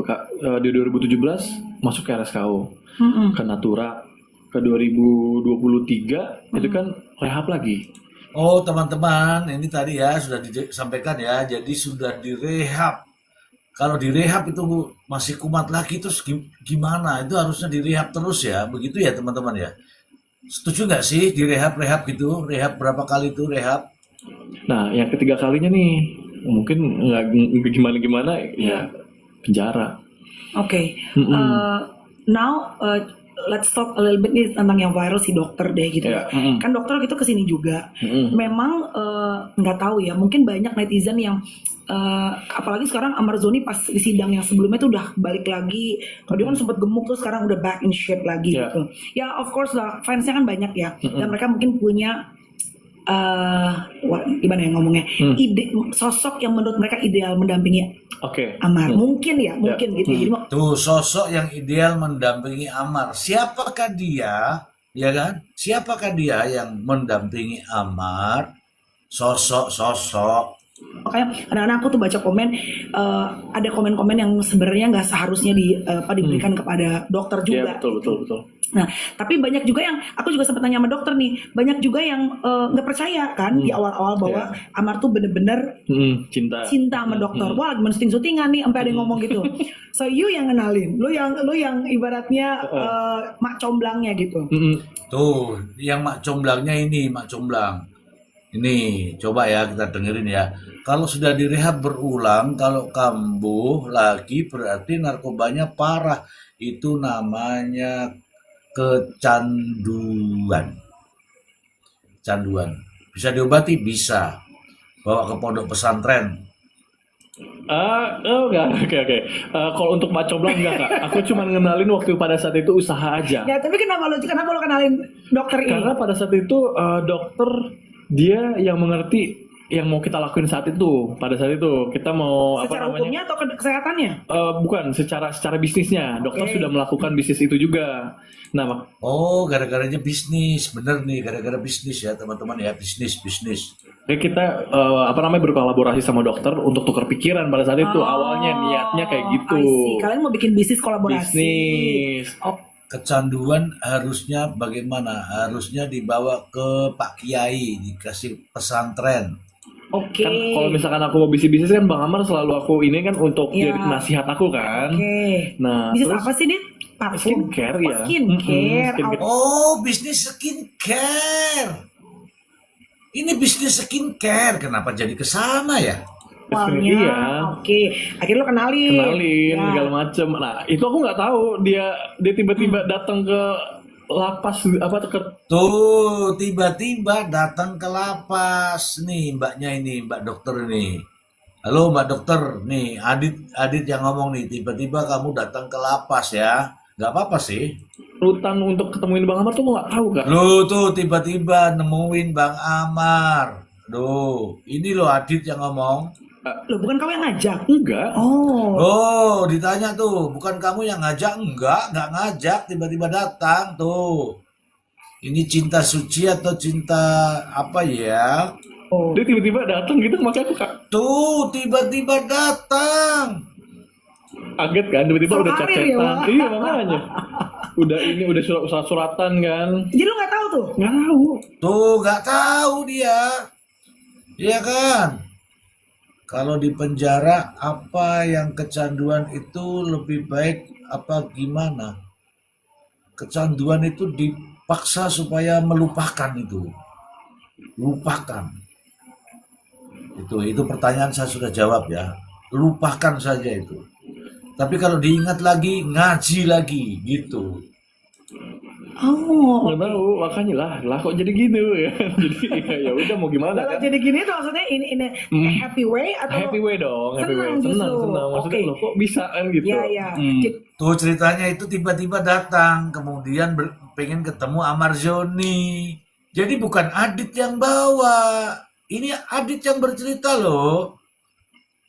di 2017 masuk ke RSKU. Ke Natura. Ke 2023 itu kan rehab lagi. Oh teman-teman, ini tadi ya sudah disampaikan ya, jadi sudah direhab. Kalau direhab itu masih kumat lagi, terus gimana? Itu harusnya direhab terus ya, begitu ya teman-teman ya. Setuju nggak sih direhab gitu? Rehab berapa kali itu rehab? Nah, yang ketiga kalinya nih mungkin nggak gimana ya penjara. Oke. Now let's talk a little bit nih tentang yang viral si dokter deh gitu. Kan dokter gitu kesini juga. Memang nggak tahu ya, mungkin banyak netizen yang apalagi sekarang Amar Zoni pas di sidang yang sebelumnya tuh udah balik lagi. Kalau dia kan sempat gemuk tuh sekarang udah back in shape lagi gitu. Ya of course lah, fansnya kan banyak ya. Dan mereka mungkin punya gimana ya ngomongnya, sosok yang menurut mereka ideal mendampingi Oke. Amar. Mungkin gitu. Jadi Tuh sosok yang ideal mendampingi Amar. Siapakah dia? Ya kan? Siapakah dia yang mendampingi Amar? Sosok. makanya kadang-kadang aku tuh baca komen, ada komen-komen yang sebenarnya nggak seharusnya diberikan kepada dokter Iya, juga. betul. Nah, tapi banyak juga yang aku juga sempat tanya sama dokter nih, banyak juga yang nggak percaya kan di awal-awal bahwa Amar tuh bener-bener Cinta. sama dokter. Wah, lagi syuting-syutingan nih, sampai ada yang ngomong gitu. So you yang kenalin, lu yang ibaratnya mak comblangnya gitu. Tuh, yang mak comblangnya ini, mak comblang. Ini, coba ya kita dengerin ya. Kalau sudah direhab berulang, kalau kambuh lagi berarti narkobanya parah. Itu namanya kecanduan. Canduan. Bisa diobati? Bisa. Bawa ke pondok pesantren. Enggak, oke. Kalau untuk Mak Comblang enggak, Kak. Aku cuma ngenalin waktu pada saat itu usaha aja. Ya, tapi kenapa lu kenalin dokter ini? Karena pada saat itu dokter dia yang mengerti yang mau kita lakuin saat itu. Pada saat itu kita mau Secara hukumnya atau kesehatannya? Bukan, secara bisnisnya. Dokter sudah melakukan bisnis itu juga. Nah, Oh, gara-garanya bisnis. Bener nih, gara-gara bisnis ya teman-teman ya. Bisnis. kita berkolaborasi sama dokter untuk tukar pikiran pada saat itu. Awalnya niatnya kayak gitu. I see. Kalian mau bikin bisnis kolaborasi. Bisnis. Oh, Kecanduan harusnya bagaimana? Harusnya dibawa ke Pak Kiai, dikasih pesantren. oke. Kan kalau misalkan aku mau bisnis kan Bang Amar selalu aku ini kan untuk Iya. jadi nasihat aku kan. Oke. Nah, Bisnis terus apa sih, Dit? Parfum? skincare ya. Skincare. Skincare. Oh, bisnis skincare. Ini bisnis skincare. Kenapa jadi ke sana ya? Awalnya, Iya. oke. Akhirnya lo kenalin. Ya. Segala macem. Nah, itu aku nggak tahu dia tiba-tiba datang ke lapas ke Tuh, tiba-tiba datang ke lapas. Nih, mbaknya ini, mbak dokter ini. Halo, mbak dokter. Nih, Adit yang ngomong nih. Tiba-tiba kamu datang ke lapas ya. Gak apa-apa sih. rutan untuk ketemuin Bang Amar tuh nggak tahu Kak. Lu tuh tiba-tiba nemuin Bang Amar. Duh, ini loh Adit yang ngomong. Loh, bukan kamu yang ngajak? Enggak. Oh, Oh, ditanya tuh, bukan kamu yang ngajak? Enggak ngajak, tiba-tiba datang tuh. Ini cinta suci atau cinta apa ya? oh. Dia tiba-tiba datang gitu makanya aku Tuh, tiba-tiba datang. kaget kan tiba-tiba udah Sekarir ya, chat-chatan. Bang? Iya makanya. Udah surat-suratan kan. Jadi lo nggak tahu tuh? Nggak tahu. Tuh, nggak tahu dia. Iya kan? Kalau di penjara, apa yang kecanduan itu lebih baik apa gimana? Kecanduan itu dipaksa supaya melupakan itu. Lupakan. Itu pertanyaan saya sudah jawab ya. Lupakan saja itu. Tapi kalau diingat lagi, ngaji lagi gitu. Oh, Nggak tahu makanya lah kok jadi gitu ya. Jadi ya udah mau gimana kalau kan. jadi gini tuh maksudnya ini happy way atau Happy way dong, happy way. Senang justru. Senang. Maksudnya Oke. loh kok bisa kan gitu. Iya. Tuh ceritanya itu tiba-tiba datang, kemudian pengen ketemu Amar Zoni. Jadi bukan Adit yang bawa, ini Adit yang bercerita loh.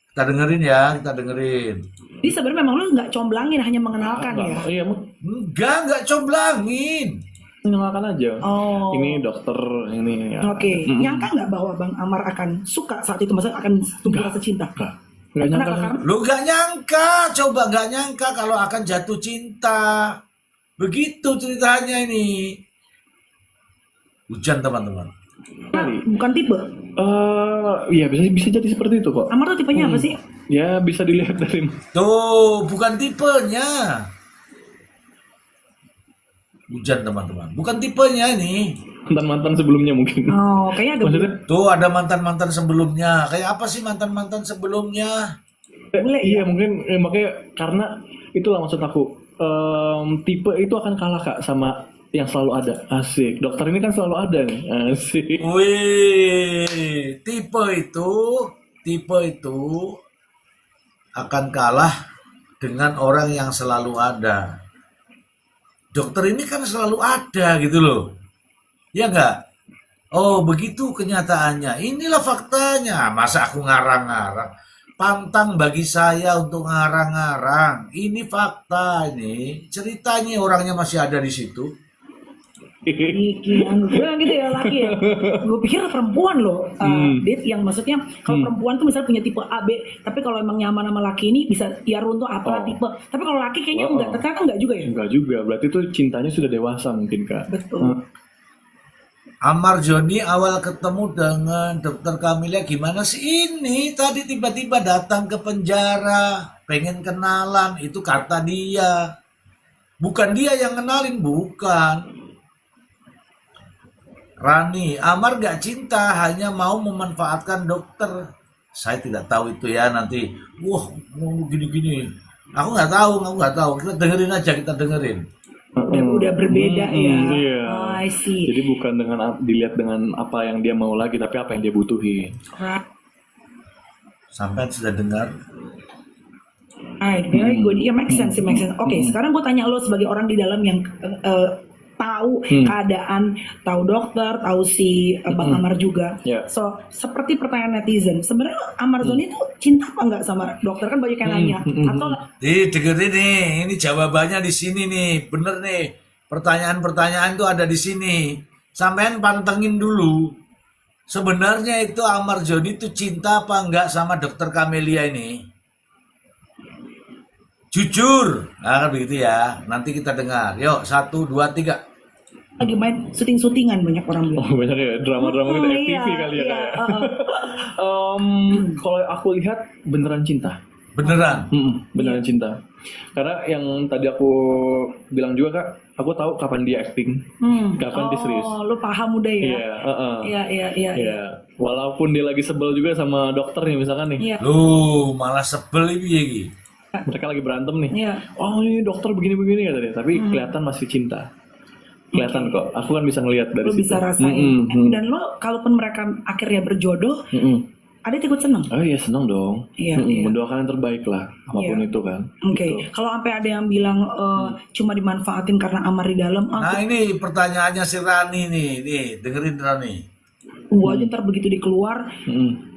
Kita dengerin. Jadi sebenarnya memang lu nggak comblangin, hanya mengenalkan ya. Iya, Enggak comblangin. mengenalkan aja. Oh. Ini dokter ini ya. Oke, nyangka nggak bahwa Bang Amar akan suka saat itu, maksudnya akan tumbuh rasa cinta? Nggak nyangka. Kenapa? Karena Lu nggak nyangka, coba nggak nyangka kalau akan jatuh cinta. Begitu ceritanya ini. Hujan teman-teman. bukan tipe. Iya bisa jadi seperti itu kok. Amar tuh tipenya apa sih? Ya bisa dilihat dari Tuh, bukan tipenya. Hujan teman-teman, bukan tipenya ini. mantan sebelumnya mungkin. Oh, kayaknya agak Maksudnya Tuh ada mantan-mantan sebelumnya. Kayak apa sih mantan-mantan sebelumnya? bule iya ya. mungkin makanya karena itulah maksud aku. Tipe itu akan kalah Kak sama yang selalu ada. Asik. Dokter ini kan selalu ada nih. Asik. Wih, tipe itu akan kalah dengan orang yang selalu ada. Dokter ini kan selalu ada gitu loh. Ya enggak? Oh, begitu kenyataannya. Inilah faktanya. Masa aku ngarang-ngarang? Pantang bagi saya untuk ngarang-ngarang. Ini fakta ini. Ceritanya orangnya masih ada di situ. Iki, gue gitu ya laki ya. Gue pikir perempuan loh, Dit, yang maksudnya kalau perempuan tuh misalnya punya tipe A, B, tapi kalau emang nyaman sama laki ini bisa ya runtuh apa tipe. Tapi kalau laki kayaknya enggak, ternyata enggak juga ya. Enggak juga, berarti tuh cintanya sudah dewasa mungkin Kak. Betul. Amar Joni awal ketemu dengan dokter Camelia gimana sih ini? Tadi tiba-tiba datang ke penjara, pengen kenalan, itu kata dia. Bukan dia yang kenalin, bukan. Rani, Amar gak cinta, hanya mau memanfaatkan dokter. Saya tidak tahu itu ya nanti. Wah, mau gini-gini. Aku nggak tahu. Kita dengerin aja, kita dengerin. Udah berbeda ya. Iya. Oh, I see. Jadi bukan dengan dilihat dengan apa yang dia mau lagi, tapi apa yang dia butuhin. Sampai sudah dengar. Alright, very good. Ya, make sense, make sense. Oke, sekarang gue tanya lo sebagai orang di dalam yang tahu keadaan, tahu dokter, tahu si Bang Amar juga. Yeah. So, seperti pertanyaan netizen, sebenarnya Amar Zoni itu cinta apa enggak sama dokter? Kan banyak yang nanya. Atau Dengerin nih, ini jawabannya di sini nih, bener nih. Pertanyaan-pertanyaan itu ada di sini. Sampean pantengin dulu. Sebenarnya itu Amar Joni itu cinta apa enggak sama dokter Camelia ini? Jujur, nah begitu ya. Nanti kita dengar. Yuk, 1, 2, 3. lagi main syuting-syutingan banyak orang bilang. Oh banyak ya, drama-drama gitu, FTV Iya, kali ya. iya, Kalau aku lihat beneran cinta. Beneran. Beneran cinta. Karena yang tadi aku bilang juga Kak, aku tahu kapan dia acting, kapan dia serius. Oh, lu paham udah ya? Iya, Iya. Walaupun dia lagi sebel juga sama dokternya misalkan nih. Iya. Lu malah sebel ini. Mereka lagi berantem nih. Iya. Oh ini dokter begini-begini kata dia. Tapi kelihatan masih cinta. Kelihatan kok. Aku kan bisa ngelihat dari Lu situ. bisa rasain. Dan lo kalaupun mereka akhirnya berjodoh, Adit ikut seneng. Oh iya seneng dong. Iya, iya. Mendoakan yang terbaik lah. Apapun itu kan. Oke. Gitu. Kalau sampai ada yang bilang cuma dimanfaatin karena Amar di dalam, Nah ini pertanyaannya si Rani nih. Nih, dengerin Rani. gua aja ntar begitu dikeluar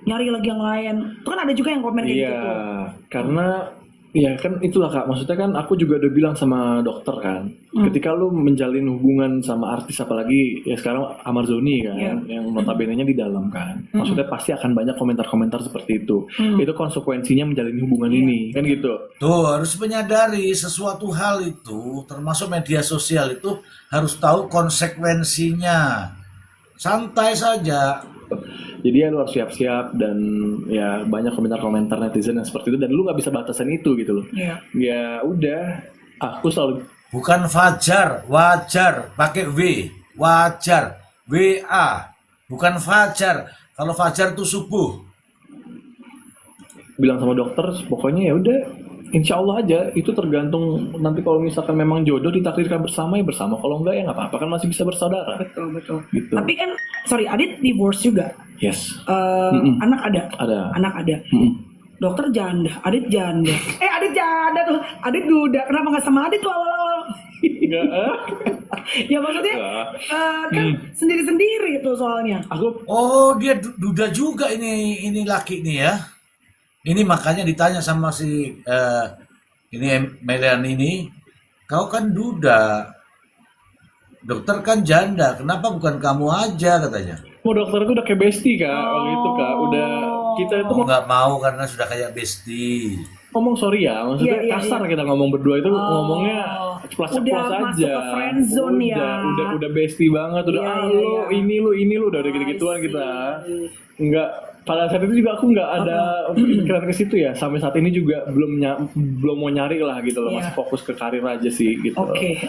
nyari lagi yang lain. Itu kan ada juga yang komen kayak Iya, gitu. karena ya kan itulah Kak, maksudnya kan aku juga udah bilang sama dokter kan, ketika lu menjalin hubungan sama artis apalagi ya sekarang Amar Zoni kan, yang notabene-nya di dalam kan, maksudnya pasti akan banyak komentar-komentar seperti itu. Itu konsekuensinya menjalin hubungan ini, kan gitu. Tuh harus menyadari sesuatu hal itu, termasuk media sosial itu harus tahu konsekuensinya. Santai saja. Jadi ya lu harus siap-siap dan ya banyak komentar-komentar netizen yang seperti itu dan lu nggak bisa batasan itu gitu loh. Iya. Ya udah, aku selalu Bukan fajar, wajar, pakai W, wajar, WA, bukan fajar. Kalau fajar itu subuh. bilang sama dokter, pokoknya ya udah, insya Allah aja itu tergantung nanti kalau misalkan memang jodoh ditakdirkan bersama ya bersama, kalau enggak ya nggak apa-apa kan masih bisa bersaudara. Betul. Gitu. Tapi kan, sorry, Adit divorce juga. Yes. Anak ada. Ada. Dokter janda, Adit janda. Adit janda tuh, Adit duda. Kenapa nggak sama Adit tuh awal-awal? Enggak. Ya maksudnya kan sendiri-sendiri itu soalnya. Oh dia duda juga ini laki nih ya. Ini makanya ditanya sama si ini Melian ini, kau kan duda, dokter kan janda, kenapa bukan kamu aja katanya? Mau dokter itu udah kayak bestie Kak, waktu itu Kak, udah kita itu Nggak mau karena sudah kayak bestie. ngomong sorry ya, maksudnya Iya, kasar kita ngomong berdua itu ngomongnya ceplas Udah masuk aja. ke friend zone ya. Udah bestie banget, udah ini lu udah gitu-gituan kita. Enggak, pada saat itu juga aku nggak ada pikiran ke situ ya. Sampai saat ini juga belum mau nyari lah gitu loh, masih fokus ke karir aja sih gitu. Oke.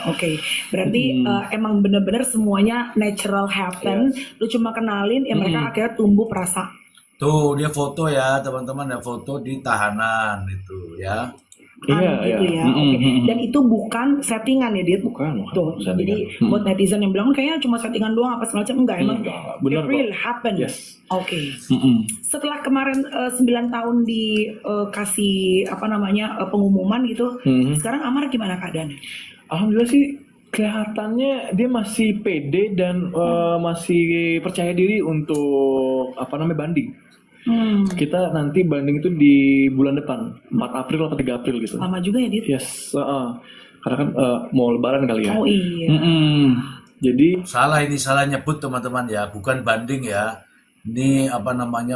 Berarti emang bener-bener semuanya natural happen. Lu cuma kenalin, ya mereka akhirnya tumbuh perasaan. Tuh dia foto ya teman-teman, ada foto di tahanan itu ya. Iya. Ya. Oke. Dan itu bukan settingan ya, Dit? Bukan Tuh, settingan. jadi buat netizen yang bilang kayaknya cuma settingan doang apa segala macam, enggak, emang bener it really kok. happen. Yes. Oke. Setelah kemarin 9 tahun dikasih pengumuman gitu, sekarang Amar gimana keadaannya? Alhamdulillah sih Kelihatannya dia masih pede dan masih percaya diri untuk banding. Kita nanti banding itu di bulan depan, 4 April atau 3 April gitu. Lama juga ya, Dit? Yes, karena kan mau lebaran kali ya. Oh iya. Jadi Salah nyebut teman-teman ya, bukan banding ya. Ini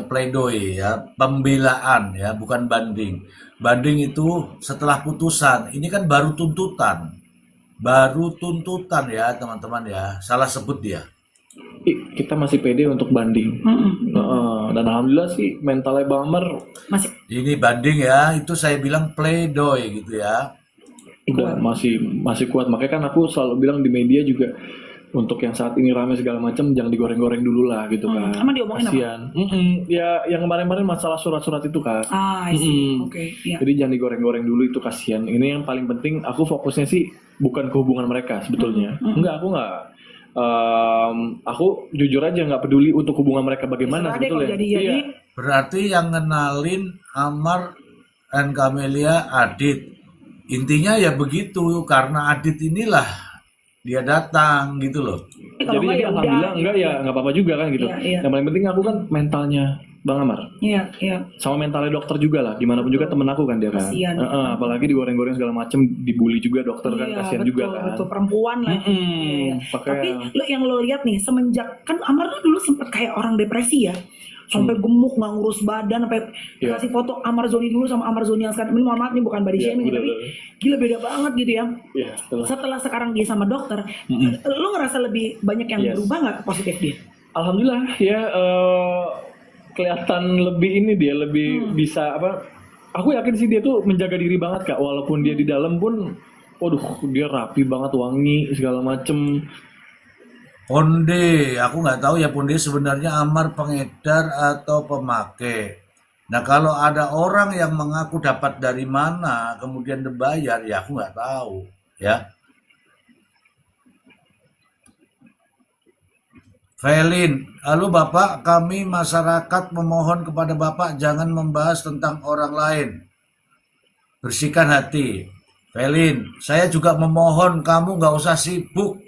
pledoi ya, pembelaan ya, bukan banding. Banding itu setelah putusan, ini kan baru tuntutan. Baru tuntutan ya teman-teman ya, salah sebut dia. kita masih pede untuk banding. Dan alhamdulillah sih mentalnya Bang Amar Masih Ini banding ya, itu saya bilang pledoi gitu ya. udah masih kuat. Makanya kan aku selalu bilang di media juga, untuk yang saat ini ramai segala macam jangan digoreng-goreng dulu lah gitu kan. Emang diomongin apa? Kasian. Ya yang kemarin-kemarin masalah surat-surat itu kan. I see. Oke, iya. Jadi jangan digoreng-goreng dulu, itu kasihan. Ini yang paling penting, aku fokusnya sih bukan ke hubungan mereka sebetulnya. Aku nggak. Aku jujur aja nggak peduli untuk hubungan mereka bagaimana Terserah deh kalau sebetulnya. jadi. Iya. Berarti yang ngenalin Amar dan Camelia Adit. Intinya ya begitu, karena Adit inilah dia datang gitu loh. Kalau Jadi nggak ya alhamdulillah udah. enggak ya nggak apa-apa juga kan gitu. Iya. Yang paling penting aku kan mentalnya Bang Amar. Iya. Sama mentalnya dokter juga lah, gimana pun juga temen aku kan dia kan. Kasian. Apalagi digoreng-goreng segala macem, dibully juga dokter kan, kasihan betul, juga kan. betul, perempuan lagi. Iya. Tapi yang lo lihat nih, semenjak kan Amar tuh dulu sempet kayak orang depresi ya, sampai gemuk, nggak ngurus badan, sampai kasih foto Amar Zoni dulu sama Amar Zoni yang sekarang. Ini mohon maaf nih bukan body shaming, tapi gila beda banget gitu ya. Setelah sekarang dia sama dokter, lo ngerasa lebih banyak yang berubah nggak positif dia? Alhamdulillah ya, kelihatan lebih ini dia lebih bisa aku yakin sih dia tuh menjaga diri banget Kak, walaupun dia di dalam pun waduh dia rapi banget, wangi segala macem. Ponde, aku nggak tahu ya Ponde sebenarnya Amar pengedar atau pemakai. Nah kalau ada orang yang mengaku dapat dari mana kemudian dibayar, ya aku nggak tahu ya. Felin, lalu Bapak, kami masyarakat memohon kepada Bapak jangan membahas tentang orang lain. Bersihkan hati. Felin, saya juga memohon kamu nggak usah sibuk.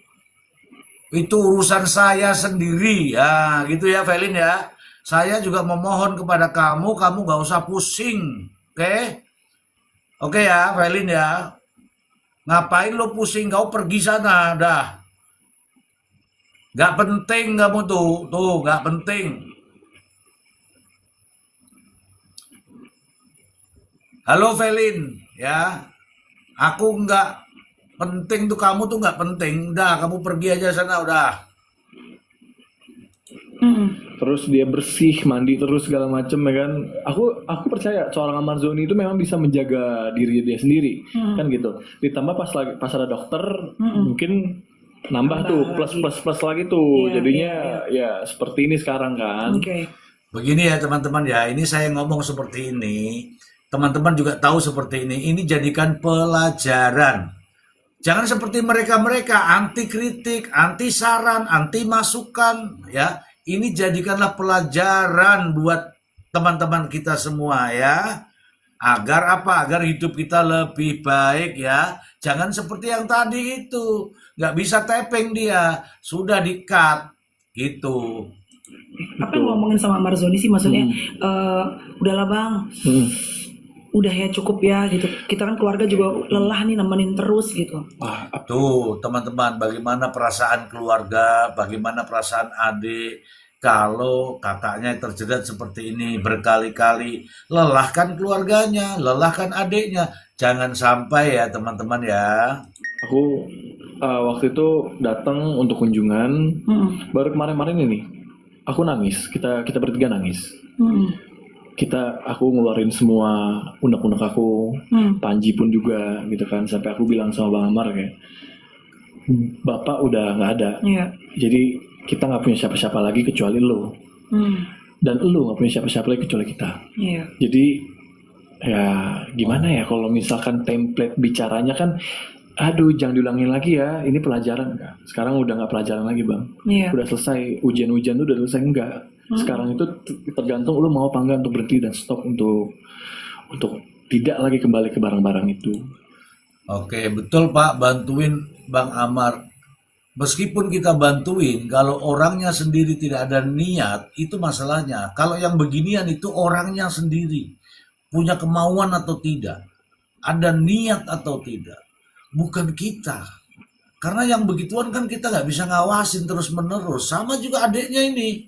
Itu urusan saya sendiri. Ya, gitu ya Felin ya. Saya juga memohon kepada kamu nggak usah pusing. Oke? Oke ya Felin ya. Ngapain lo pusing? Kau pergi sana, dah. Gak penting kamu tuh gak penting. Halo Felin, ya. Aku nggak penting tuh, kamu tuh nggak penting. Udah, kamu pergi aja sana, udah. Terus dia bersih, mandi terus segala macem ya kan. Aku percaya seorang Amar Zoni itu memang bisa menjaga diri dia sendiri, kan gitu. Ditambah pas ada dokter, mungkin nambah tuh plus lagi tuh. Jadinya ya seperti ini sekarang kan. Begini ya teman-teman ya, ini saya ngomong seperti ini, teman-teman juga tahu seperti ini jadikan pelajaran. Jangan seperti mereka-mereka anti kritik, anti saran, anti masukan ya. Ini jadikanlah pelajaran buat teman-teman kita semua ya. Agar apa? Agar hidup kita lebih baik ya. Jangan seperti yang tadi itu. Nggak bisa tapping dia. Sudah di-cut. Gitu. Apa yang ngomongin sama Marzoni sih maksudnya? Udahlah Bang. Udah ya cukup ya gitu. Kita kan keluarga juga lelah nih nemenin terus gitu. Tuh teman-teman, bagaimana perasaan keluarga, bagaimana perasaan adik kalau kakaknya terjerat seperti ini berkali-kali. Lelahkan keluarganya, lelahkan adiknya. Jangan sampai ya teman-teman ya. Aku waktu itu datang untuk kunjungan. Baru kemarin-kemarin ini aku nangis. Kita bertiga nangis. Aku ngeluarin semua unek-unek aku, Panji pun juga gitu kan, sampai aku bilang sama Bang Amar kayak, Bapak udah nggak ada, jadi kita nggak punya siapa-siapa lagi kecuali lo, dan lo nggak punya siapa-siapa lagi kecuali kita. Jadi ya gimana ya kalau misalkan template bicaranya kan, aduh jangan diulangin lagi ya, ini pelajaran. Sekarang udah nggak pelajaran lagi Bang, udah selesai, ujian-ujian tuh udah selesai. Enggak, sekarang itu tergantung lu mau apa enggak untuk berhenti dan stop untuk tidak lagi kembali ke barang-barang itu. Oke, betul Pak, bantuin Bang Amar. Meskipun kita bantuin, kalau orangnya sendiri tidak ada niat, itu masalahnya. Kalau yang beginian itu orangnya sendiri, punya kemauan atau tidak, ada niat atau tidak, bukan kita. Karena yang begituan kan kita nggak bisa ngawasin terus-menerus. Sama juga adiknya ini.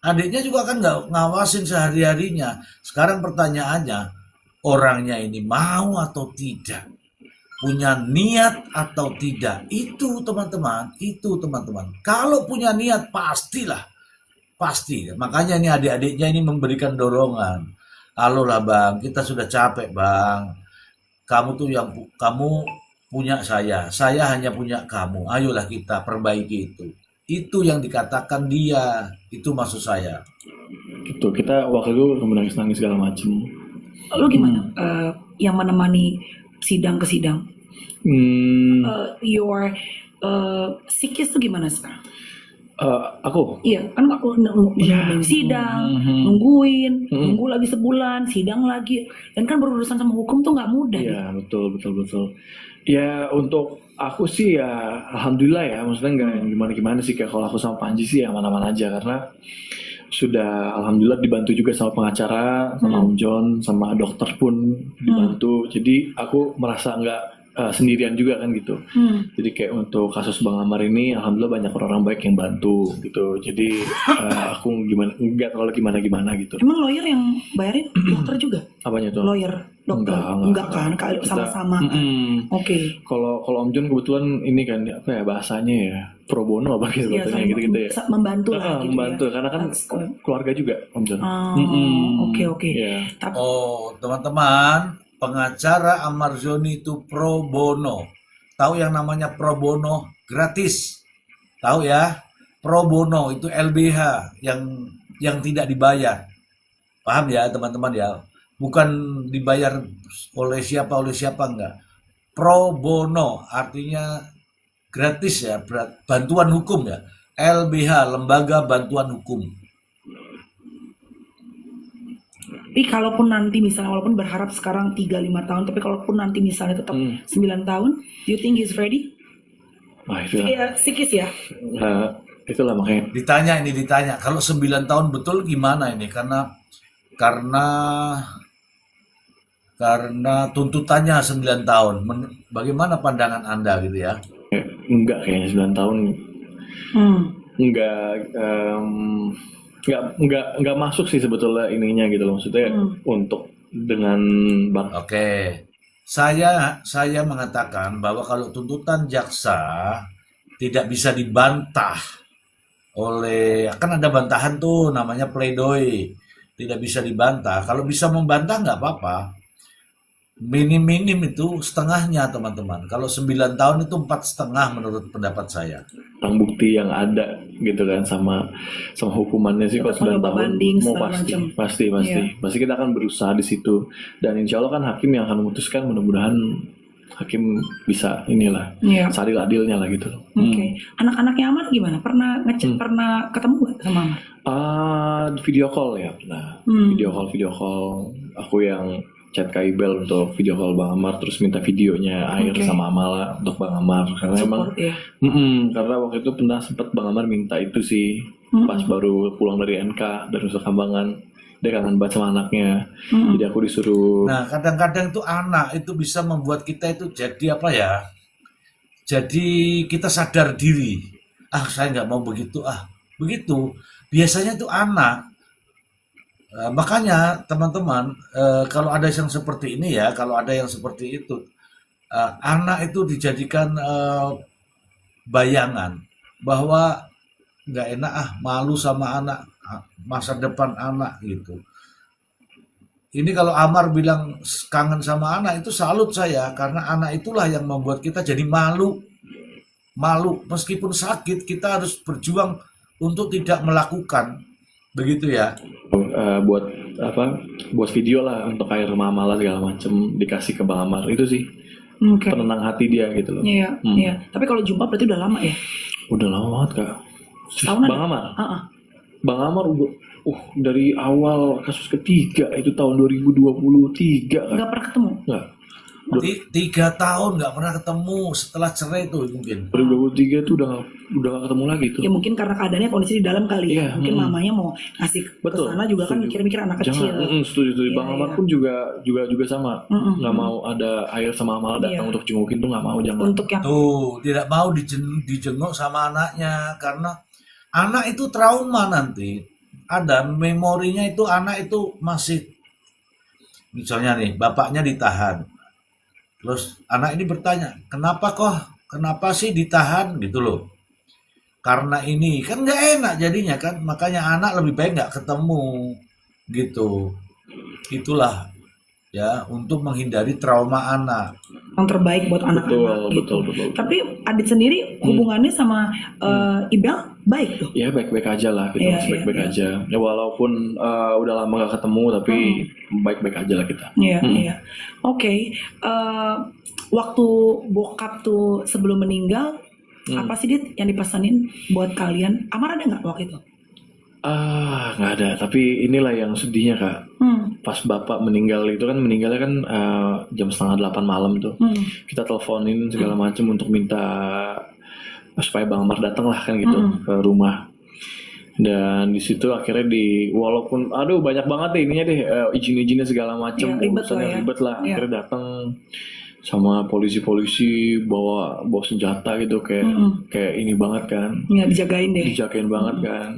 Adiknya juga kan nggak ngawasin sehari-harinya. Sekarang pertanyaannya, orangnya ini mau atau tidak? Punya niat atau tidak? Itu teman-teman, itu teman-teman. Kalau punya niat pastilah, pasti. Makanya ini adik-adiknya ini memberikan dorongan. Halo lah bang, kita sudah capek bang. Kamu tuh yang kamu punya saya hanya punya kamu. Ayolah kita perbaiki itu. Itu yang dikatakan dia, itu maksud saya. Gitu. Kita waktu itu nangis-nangis segala macem. Lu gimana? Yang menemani sidang ke sidang? Hmm, Your psikis tuh gimana sekarang? aku Iya, kan aku nemenin sidang, nunggu lagi sebulan, sidang lagi, dan kan berurusan sama hukum tuh nggak mudah. ya betul. Ya untuk aku sih ya alhamdulillah ya, maksudnya nggak yang gimana-gimana sih, kayak kalau aku sama Panji sih ya aman-aman aja karena sudah alhamdulillah dibantu juga sama pengacara, sama Om John, sama dokter pun dibantu. Jadi aku merasa nggak sendirian juga kan gitu. Jadi kayak untuk kasus Bang Amar ini alhamdulillah banyak orang-orang baik yang bantu gitu. Jadi aku nggak terlalu gimana-gimana gitu. Emang lawyer yang bayarin dokter juga? Apanya tuh? Lawyer, dokter? Enggak kan? Kalau sama-sama kan? Oke. Kalau Om John kebetulan ini kan apa ya bahasanya ya, pro bono apa gitu Iya, katanya gitu-gitu ya. membantu lah gitu Membantu ya. karena kan keluarga juga Om John. Oke. Iya. Oh, teman-teman, pengacara Amar Zoni itu pro bono. Tahu yang namanya pro bono? Gratis. Tahu ya? Pro bono itu LBH yang tidak dibayar. Paham ya, teman-teman ya? Bukan dibayar oleh siapa enggak. Pro bono artinya gratis ya, bantuan hukum ya. LBH, Lembaga Bantuan Hukum. Tapi kalaupun nanti misalnya, walaupun berharap sekarang 3-5 tahun, tapi kalaupun nanti misalnya tetap 9 tahun, do you think he's ready? Wah itu Iya, psikis ya? itulah makanya. Ditanya, kalau 9 tahun betul gimana ini? Karena tuntutannya 9 tahun. Bagaimana pandangan Anda gitu ya? Enggak kayaknya 9 tahun. Enggak masuk sih sebetulnya ininya gitu loh, maksudnya untuk dengan Oke. Saya mengatakan bahwa kalau tuntutan jaksa tidak bisa dibantah oleh, kan ada bantahan tuh namanya pledoi, tidak bisa dibantah. Kalau bisa membantah nggak apa-apa. Minim itu setengahnya teman-teman. Kalau 9 tahun itu 4,5 menurut pendapat saya. barang bukti yang ada gitu kan sama hukumannya sih. Kalau 9 tahun banding, mau segala macam. pasti Iya. pasti kita akan berusaha di situ, dan insya Allah kan hakim yang akan memutuskan, mudah-mudahan hakim bisa inilah Iya. seadil-adilnya lah gitu. Oke. Anak-anaknya Amar gimana? Pernah ngechat, pernah ketemu nggak sama Amar? Video call ya, nah video call aku yang chat Kaibel untuk video call Bang Amar, terus minta videonya Air sama Amala untuk Bang Amar karena emang Support ya. karena waktu itu pernah sempat Bang Amar minta itu sih pas baru pulang dari NK dari Nusa Kambangan, dia kangen banget sama anaknya. Jadi aku disuruh. Nah, kadang-kadang itu anak itu bisa membuat kita itu jadi apa ya? Jadi kita sadar diri. Saya nggak mau begitu. Begitu. Biasanya itu anak. Makanya teman-teman, kalau ada yang seperti ini ya, kalau ada yang seperti itu, anak itu dijadikan bayangan bahwa nggak enak malu sama anak, masa depan anak gitu. Ini kalau Amar bilang kangen sama anak, itu salut saya, karena anak itulah yang membuat kita jadi malu. Meskipun sakit kita harus berjuang untuk tidak melakukan, begitu ya. Buat video lah untuk Air sama Amala segala macem, dikasih ke Bang Amar, itu sih penenang hati dia gitu loh. Iya. Tapi kalau jumpa berarti udah lama ya? Udah lama banget Kak. Tahunan? Bang Amar? Bang Amar udah dari awal kasus ketiga itu tahun 2023 Kak. Nggak pernah ketemu? Nggak. 3 tahun nggak pernah ketemu setelah cerai tuh mungkin. 2023 tuh udah gak ketemu lagi tuh. Ya mungkin karena keadaannya kondisi di dalam kali ya. Iya, Mungkin mamanya mau ngasih ke Betul, sana juga kan setuju. mikir-mikir anak kecil. Jangan, setuju. Iya, Bang Amar iya. pun juga sama. Nggak mau ada Air sama Amal datang Iya. untuk jengukin tuh nggak mau, jangan. Untuk yang Tuh, tidak mau dijenguk sama anaknya karena anak itu trauma nanti. Ada memorinya itu anak itu masih, misalnya nih, bapaknya ditahan. Terus anak ini bertanya, kenapa sih ditahan gitu loh. Karena ini, kan nggak enak jadinya kan. Makanya anak lebih baik nggak ketemu gitu. Itulah ya, untuk menghindari trauma anak. yang terbaik buat anak-anak gitu. Betul. Tapi Adit sendiri hubungannya sama Ibel baik tuh. Ya baik-baik aja lah, kita Iya, masih baik-baik iya. aja. Ya walaupun udah lama gak ketemu, tapi baik-baik aja lah kita. Iya, iya. Oke. Waktu bokap tuh sebelum meninggal, apa sih Dit yang dipesanin buat kalian? Amar ada nggak waktu itu? Nggak ada. Tapi inilah yang sedihnya Kak. Pas bapak meninggal itu kan meninggalnya kan jam 7:30 malam tuh. Kita teleponin segala macam untuk minta supaya Bang Amar datang lah kan gitu ke rumah. Dan di situ akhirnya walaupun aduh banyak banget deh ininya deh izin-izinnya segala macam, Iya, ribet lah ya. ribet lah. Iya. Akhirnya datang sama polisi-polisi bawa senjata gitu kayak ini banget kan. Ya dijagain deh. Dijagain banget kan.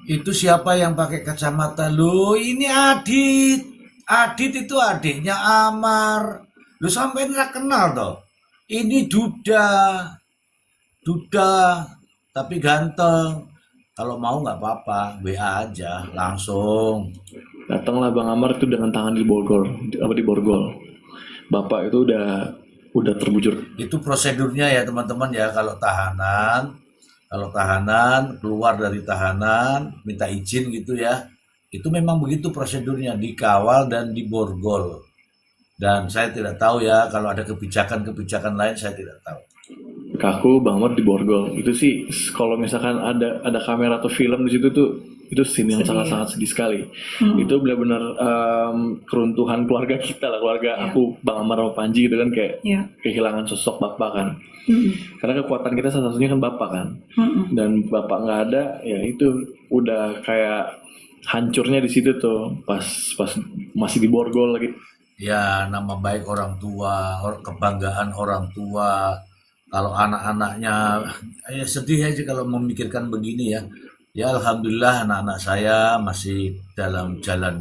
Itu siapa yang pakai kacamata? Loh, ini Adit. Adit itu adiknya Amar. Lu sampai nggak kenal toh? Ini Duda, tapi ganteng. Kalau mau nggak apa-apa, WA aja langsung. Datanglah Bang Amar itu dengan tangan di borgol. Bapak itu udah terbujur. Itu prosedurnya ya teman-teman ya, kalau tahanan keluar dari tahanan minta izin gitu ya, itu memang begitu prosedurnya, dikawal dan diborgol. Dan saya tidak tahu ya kalau ada kebijakan lain, saya tidak tahu. Kaku Bang Amar di borgol. Itu sih kalau misalkan ada kamera atau film di situ tuh itu scene yang sangat-sangat sedih sekali. Itu benar-benar keruntuhan keluarga kita lah, keluarga aku, Bang Amar sama Panji gitu kan, kayak kehilangan sosok bapak kan. Karena kekuatan kita salah satunya kan bapak kan. Dan bapak nggak ada, ya itu udah kayak hancurnya di situ tuh pas masih di borgol lagi. Ya, nama baik orang tua, kebanggaan orang tua. Kalau anak-anaknya, ya sedih aja kalau memikirkan begini ya. Ya alhamdulillah anak-anak saya masih dalam jalan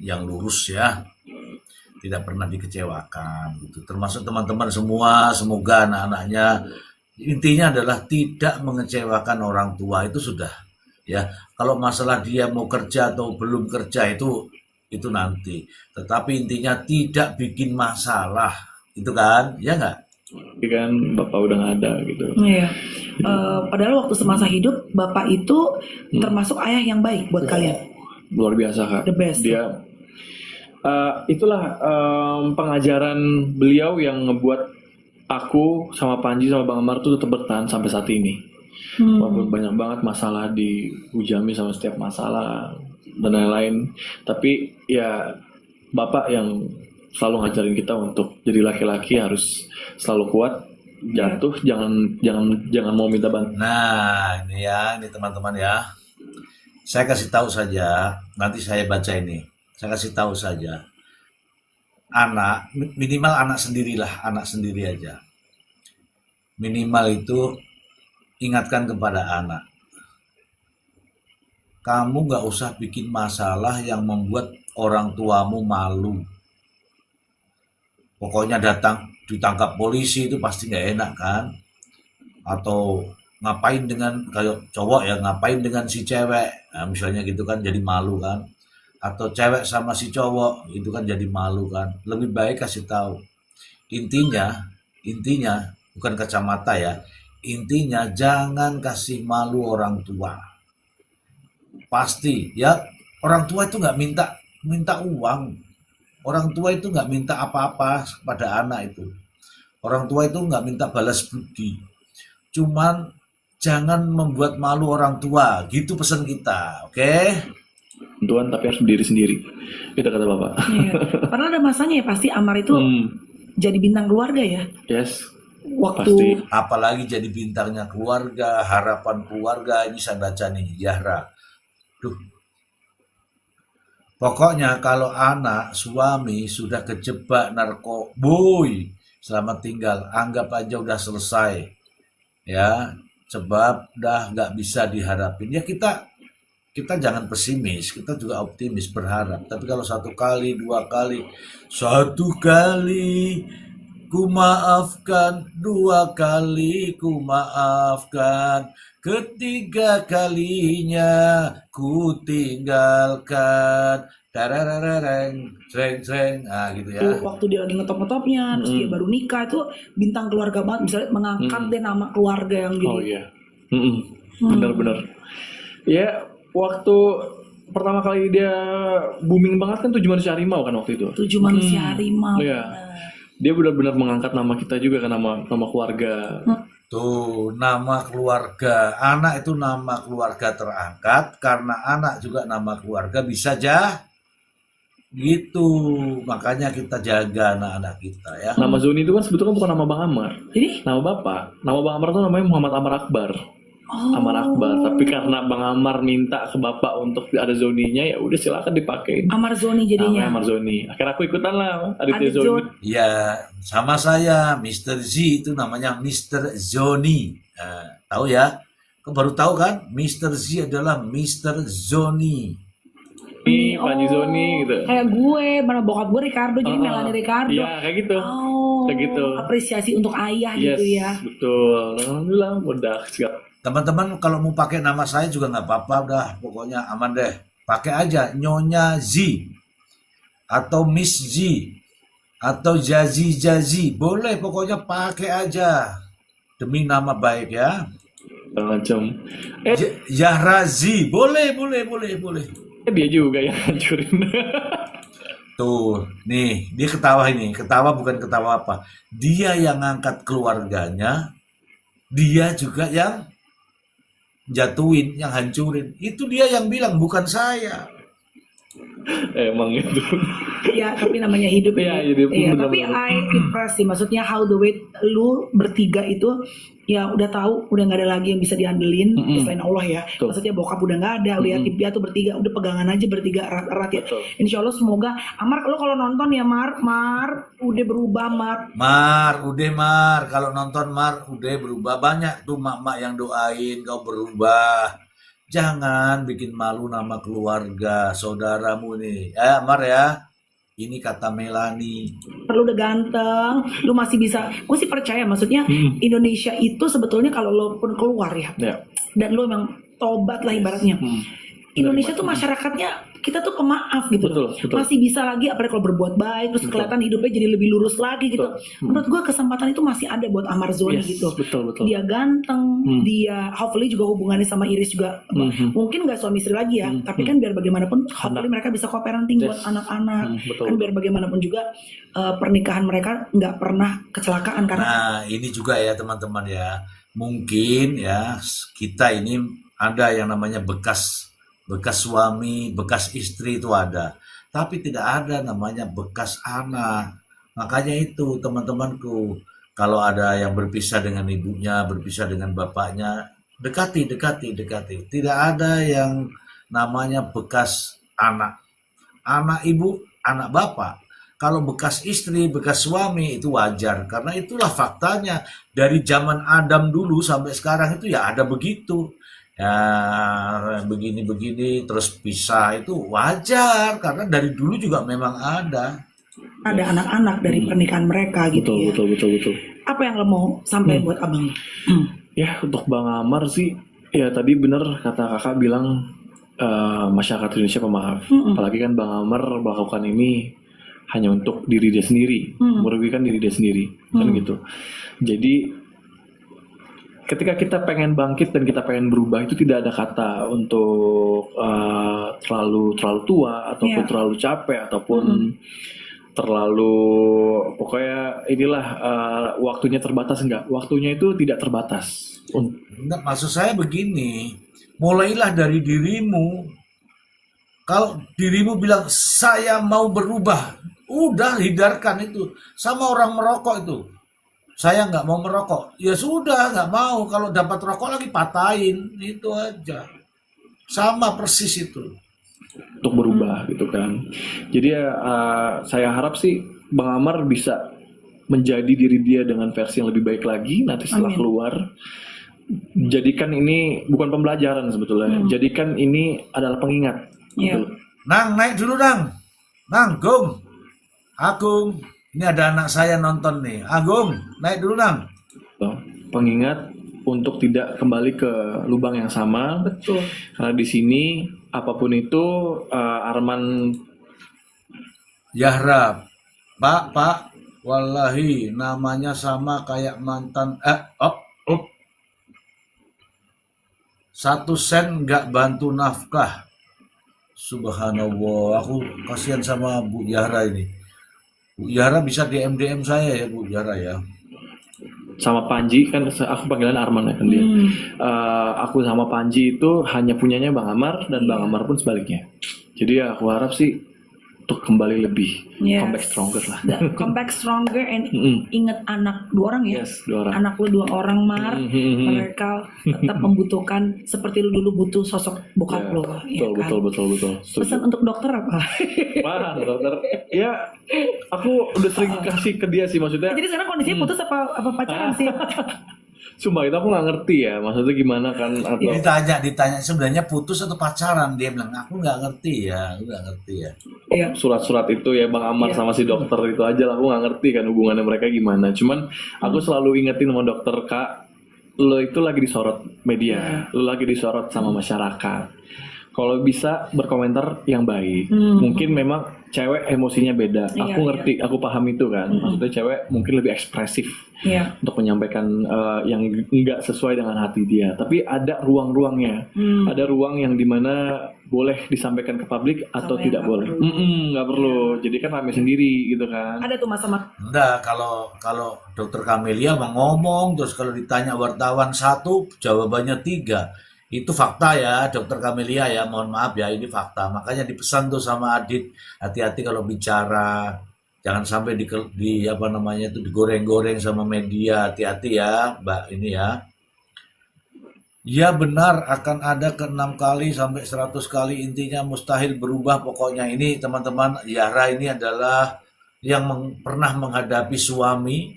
yang lurus ya. Tidak pernah dikecewakan gitu. Termasuk teman-teman semua, semoga anak-anaknya, intinya adalah tidak mengecewakan orang tua, itu sudah ya. Kalau masalah dia mau kerja atau belum kerja itu nanti. Tetapi intinya tidak bikin masalah, itu kan, ya nggak? Kan bapak udah nggak ada gitu. Iya. Padahal waktu semasa hidup bapak itu termasuk ayah yang baik buat kalian. Luar biasa Kak. The best. Dia itulah pengajaran beliau yang ngebuat aku sama Panji sama Bang Amar tuh tetap bertahan sampai saat ini. Walaupun banyak banget masalah dihujami sama setiap masalah dan lain-lain, tapi ya bapak yang selalu ngajarin kita untuk jadi laki-laki harus selalu kuat, jatuh jangan mau minta bantuan. Nah, ini teman-teman ya. Saya kasih tahu saja, nanti saya baca ini. Saya kasih tahu saja. Minimal anak sendiri aja. Minimal itu ingatkan kepada anak. Kamu nggak usah bikin masalah yang membuat orang tuamu malu. Pokoknya ditangkap polisi itu pasti nggak enak kan? Atau ngapain dengan kayak cowok ya, ngapain dengan si cewek, nah, misalnya gitu kan, jadi malu kan? Atau cewek sama si cowok itu kan jadi malu kan? Lebih baik kasih tahu. Intinya bukan kacamata ya. Intinya jangan kasih malu orang tua. Pasti ya, orang tua itu nggak minta uang. Orang tua itu nggak minta apa-apa kepada anak itu. Orang tua itu nggak minta balas budi. Cuman jangan membuat malu orang tua. Gitu pesan kita, oke? bantuan tapi harus berdiri sendiri. Itu kata bapak. Iya. Padahal ada masanya ya pasti Amar itu jadi bintang keluarga ya. Yes. Waktu Pasti. Apalagi jadi bintangnya keluarga, harapan keluarga. Ini saya baca nih, Zahra. Duh. Pokoknya kalau anak, suami sudah kejebak narkoboy, selamat tinggal, anggap aja udah selesai. Ya, sebab udah nggak bisa diharapin. Ya kita jangan pesimis, kita juga optimis berharap. Tapi kalau satu kali, dua kali, satu kali ku maafkan, dua kali ku maafkan, ketiga kalinya ku tinggalkan. Tararareng, sreng, gitu ya. waktu dia lagi ngetop-ngetopnya, terus dia baru nikah itu bintang keluarga banget, misalnya mengangkat deh nama keluarga yang Oh jadi. iya. Benar-benar. Ya, waktu pertama kali dia booming banget kan 7 Manusia Harimau kan waktu itu. 7 Manusia Harimau. Iya. Dia benar-benar mengangkat nama kita juga kan, nama keluarga. Tuh, nama keluarga. Anak itu nama keluarga terangkat karena anak juga nama keluarga bisa gitu. Makanya kita jaga anak-anak kita ya. Nama Zoni itu kan sebetulnya bukan nama Bang Amar. Jadi, Nama bapak. Nama Bang Amar itu namanya Muhammad Amar Akbar. Amar Akbar. Tapi karena Bang Amar minta ke bapak untuk ada Zoninya, ya udah silakan dipakein. Amar Zoni Namanya jadinya. Amar Zoni. Akhirnya aku ikutan lah, Aditya Adit Zoni. Zoni. Ya, sama saya Mr. Z itu namanya Mr. Zoni. Nah, tahu ya? Kau baru tahu kan? Mr. Z adalah Mr. Zoni. Ini Panji Zoni gitu. Kayak gue, mana bokap gue Ricardo, jadi Melanie Ricardo. Iya, kayak gitu. Oh, Kayak gitu. apresiasi untuk ayah Yes, gitu ya. betul. Alhamdulillah mudah sekali. Teman-teman kalau mau pakai nama saya juga nggak apa-apa, udah pokoknya aman deh. Pakai aja Nyonya Z atau Miss Z atau Jazi, boleh pokoknya pakai aja demi nama baik ya. Macam Zahra Z, boleh. dia juga yang hancurin. Tuh, nih dia ketawa ini, ketawa bukan ketawa apa. Dia yang ngangkat keluarganya, dia juga yang jatuhin, yang hancurin. Itu dia yang bilang, bukan saya. Emang itu. Ya, tapi namanya hidup Iya, ya. hidup, Iya, benar-benar. tapi I impressed sih. Maksudnya how the way lu bertiga itu ya udah tahu udah nggak ada lagi yang bisa diandelin selain Allah ya. Betul. Maksudnya bokap udah nggak ada, lihat dia tuh bertiga udah pegangan aja bertiga erat-erat ya. Betul. Insya Allah semoga Amar lo kalau nonton ya Mar udah berubah Mar, kalau nonton Mar, udah berubah. Banyak tuh mak-mak yang doain kau berubah. Jangan bikin malu nama keluarga, saudaramu nih. Mar ya, ini kata Melani. perlu udah ganteng, lu masih bisa. Gue sih percaya maksudnya Indonesia itu sebetulnya kalau lo pun keluar ya Ya. dan lu emang tobat lah ibaratnya. Indonesia tuh masyarakatnya kita tuh pemaaf gitu loh. Betul. Masih bisa lagi apalagi kalau berbuat baik terus kelihatan hidupnya jadi lebih lurus lagi gitu. Menurut gua kesempatan itu masih ada buat Amar Zoni Yes, gitu. betul. Dia ganteng, dia hopefully juga hubungannya sama Iris juga mungkin nggak suami istri lagi ya, tapi kan biar bagaimanapun hopefully mereka bisa co-parenting buat anak-anak. Betul. Kan biar bagaimanapun juga pernikahan mereka nggak pernah kecelakaan karena Nah, ini juga ya teman-teman ya. Mungkin ya kita ini ada yang namanya bekas suami, bekas istri itu ada. Tapi tidak ada namanya bekas anak. Makanya itu teman-temanku, kalau ada yang berpisah dengan ibunya, berpisah dengan bapaknya, dekati. Tidak ada yang namanya bekas anak. Anak ibu, anak bapak. Kalau bekas istri, bekas suami itu wajar. Karena itulah faktanya. Dari zaman Adam dulu sampai sekarang itu ya ada begitu. Ya begini terus pisah itu wajar. Karena dari dulu juga memang ada. ada anak-anak dari pernikahan mereka gitu ya. Betul. Apa yang lo mau sampaikan buat abang? Ya, untuk Bang Amar sih, ya tadi bener kata kakak bilang masyarakat Indonesia pemaaf. Apalagi kan Bang Amar melakukan ini hanya untuk diri dia sendiri, merugikan diri dia sendiri, kan gitu. Jadi ketika kita pengen bangkit dan kita pengen berubah itu tidak ada kata untuk terlalu tua ataupun terlalu capek ataupun terlalu pokoknya inilah waktunya terbatas, enggak, waktunya itu tidak terbatas. Enggak, maksud saya begini, mulailah dari dirimu. Kalau dirimu bilang saya mau berubah, udah hindarkan itu. Sama orang merokok itu. Saya nggak mau merokok. Ya sudah, nggak mau. Kalau dapat rokok lagi patahin. Itu aja. Sama persis itu. Untuk berubah gitu kan. Jadi ya saya harap sih Bang Amar bisa menjadi diri dia dengan versi yang lebih baik lagi nanti setelah Amin. keluar. Jadikan ini bukan pembelajaran sebetulnya. Jadikan ini adalah pengingat. Iya. Gitu. Nang, naik dulu Nang. Nang, Gung. Agung. Ini ada anak saya nonton nih. Agung, naik dulu Nang. Tuh, pengingat untuk tidak kembali ke lubang yang sama. Betul. Karena di sini apapun itu Arman Yahra. Pak. Wallahi namanya sama kayak mantan. 1 sen nggak bantu nafkah. Subhanallah. Aku kasihan sama Bu Yahra ini. Bu Yahra bisa DM saya ya Bu Yahra ya. sama Panji kan aku panggilan Arman ya kan dia. Aku sama Panji itu hanya punyanya Bang Amar dan Bang Amar pun sebaliknya. Jadi ya aku harap sih untuk kembali lebih comeback stronger lah. Comeback stronger and ingat anak 2 orang ya. Yes, 2 orang. Anak lu 2 orang Mar, mereka tetap membutuhkan seperti lu dulu butuh sosok bokap lu. Betul. Pesan untuk dokter apa? Wah, dokter. Ya, aku udah sering kasih ke dia sih maksudnya. Jadi sekarang kondisinya putus apa pacaran sih? Sumpah itu aku nggak ngerti ya, maksudnya gimana kan atau Ditanya sebenarnya putus atau pacaran, dia bilang aku nggak ngerti ya. Iya. surat-surat itu ya Bang Amar sama si dokter itu aja lah, aku nggak ngerti kan hubungannya mereka gimana. Cuman aku selalu ingetin sama dokter, Kak, lo itu lagi disorot media, lo lagi disorot sama masyarakat. Kalau bisa berkomentar yang baik. Mungkin memang cewek emosinya beda. Aku ngerti, aku paham itu kan. Maksudnya cewek mungkin lebih ekspresif untuk menyampaikan yang nggak sesuai dengan hati dia. Tapi ada ruang-ruangnya. Ada ruang yang dimana boleh disampaikan ke publik atau tidak boleh. Nggak perlu. Jadi kan rame sendiri gitu kan. Ada tuh masa Enggak, kalau dokter Kamelia mau ngomong, terus kalau ditanya wartawan 1, jawabannya 3. Itu fakta ya, dokter Kamelia ya, mohon maaf ya, ini fakta. Makanya dipesan tuh sama Adit, hati-hati kalau bicara, jangan sampai di apa namanya itu digoreng-goreng sama media, hati-hati ya, Mbak ini ya. Ya benar akan ada ke 6 kali sampai 100 kali, intinya mustahil berubah. Pokoknya ini teman-teman, Yahra ini adalah yang pernah menghadapi suami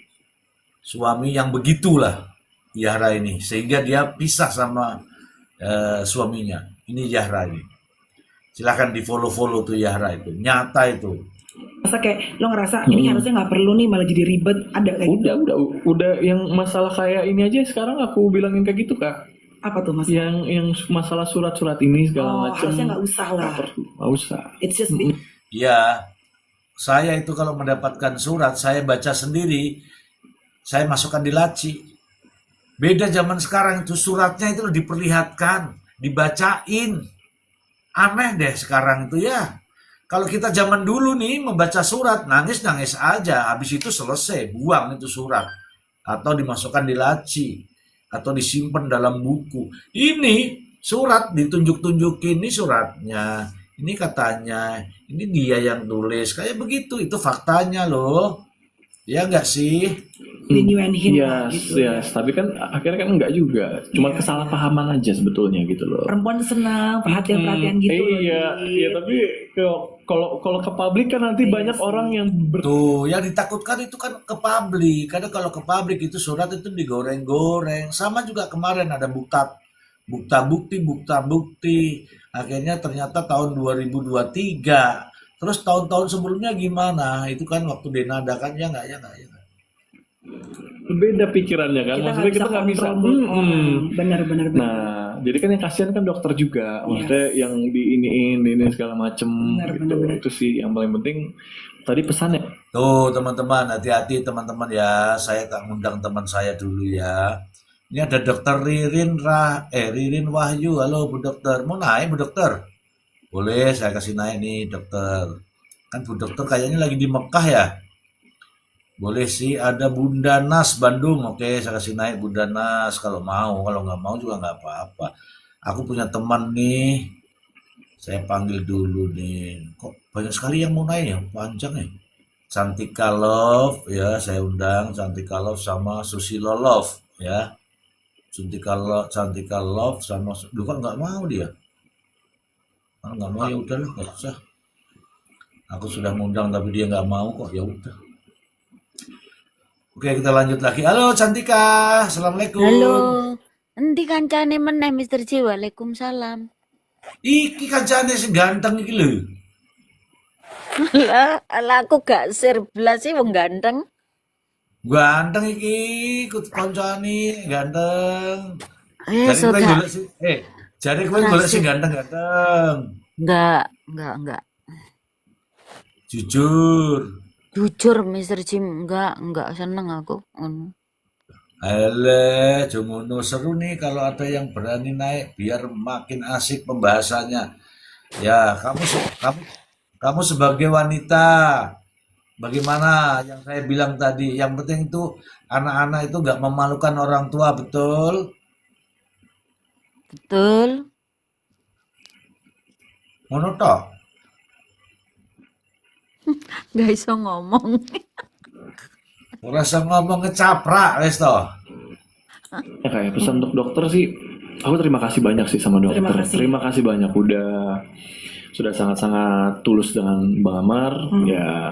yang begitulah Yahra ini, sehingga dia pisah sama suaminya. Ini Yahra ini. Silahkan di follow tuh Yahra itu. Nyata itu. masa kayak lo ngerasa ini harusnya nggak perlu nih malah jadi ribet, ada kayak Udah yang masalah kayak ini aja sekarang aku bilangin kayak gitu, Kak. apa tuh mas? Yang masalah surat-surat ini segala macam. Harusnya nggak usah lah. Nggak usah. It's just Ya, saya itu kalau mendapatkan surat, saya baca sendiri, saya masukkan di laci. Beda zaman sekarang itu suratnya itu diperlihatkan, dibacain. Aneh deh sekarang itu ya. Kalau kita zaman dulu nih membaca surat, nangis aja, habis itu selesai, buang itu surat. Atau dimasukkan di laci, atau disimpan dalam buku. Ini surat ditunjuk-tunjukin, ini suratnya, ini katanya, ini dia yang tulis, kayak begitu, itu faktanya loh. Ya enggak sih? genuine hint lah Yes, gitu. yes. Tapi kan akhirnya kan enggak juga. Cuma kesalahpahaman aja sebetulnya gitu loh. Perempuan senang perhatian-perhatian gitu loh. Iya, iya. Tapi kalau ke publik kan nanti banyak orang yang Tuh, yang ditakutkan itu kan ke publik. Karena kalau ke publik itu surat itu digoreng-goreng. Sama juga kemarin ada bukti. Akhirnya ternyata tahun 2023. Terus tahun-tahun sebelumnya gimana? Itu kan waktu Denada kan ya nggak. beda pikirannya kan. Maksudnya kita nggak bisa. Benar. Nah, jadi kan yang kasihan kan dokter juga. Maksudnya yang ini segala macem. Benar. Itu sih yang paling penting. Tadi pesannya. Tuh teman-teman, hati-hati teman-teman ya. Saya tak ngundang teman saya dulu ya. Ini ada dokter Ririn Wahyu. Halo Bu Dokter, mau naik Bu Dokter? Boleh, saya kasih naik nih dokter. Kan Bu Dokter kayaknya lagi di Mekah ya. Boleh sih, ada Bunda Nas Bandung. Oke, saya kasih naik Bunda Nas kalau mau. Kalau nggak mau juga nggak apa-apa. Aku punya teman nih, Saya panggil dulu nih. Kok banyak sekali yang mau naik ya? Panjang ya. Cantika Love ya, saya undang Cantika Love sama Susilo Love ya. Cantika Love sama lu kan nggak mau dia. Kalau nggak mau ya udahlah, nggak usah. Aku sudah ngundang tapi dia nggak mau kok, ya udah. Oke, kita lanjut lagi. Halo Cantika, Halo, assalamualaikum. endi kancane meneh Mr. J? Waalaikumsalam. Iki kancane sing ganteng iki lho. Lah aku gak share blas sih wong ganteng. Ganteng iki, ikut koncone ganteng. Jadi So kowe gak golek sing jadi kowe ora golek sing sih. ganteng-ganteng. Enggak. Jujur. Jujur Mr. J enggak seneng aku. Alah, Jongono seru nih kalau ada yang berani naik biar makin asik pembahasannya. Ya, kamu sebagai wanita, bagaimana yang saya bilang tadi? Yang penting itu anak-anak itu nggak memalukan orang tua, betul? Betul. Ngono tok. Gak iso ngomong. Ora usah ngomong ngecaprak wis toh. Ya kayak pesan untuk dokter sih, aku terima kasih banyak sih sama dokter. Terima kasih banyak sudah sangat-sangat tulus dengan Bang Amar. Ya,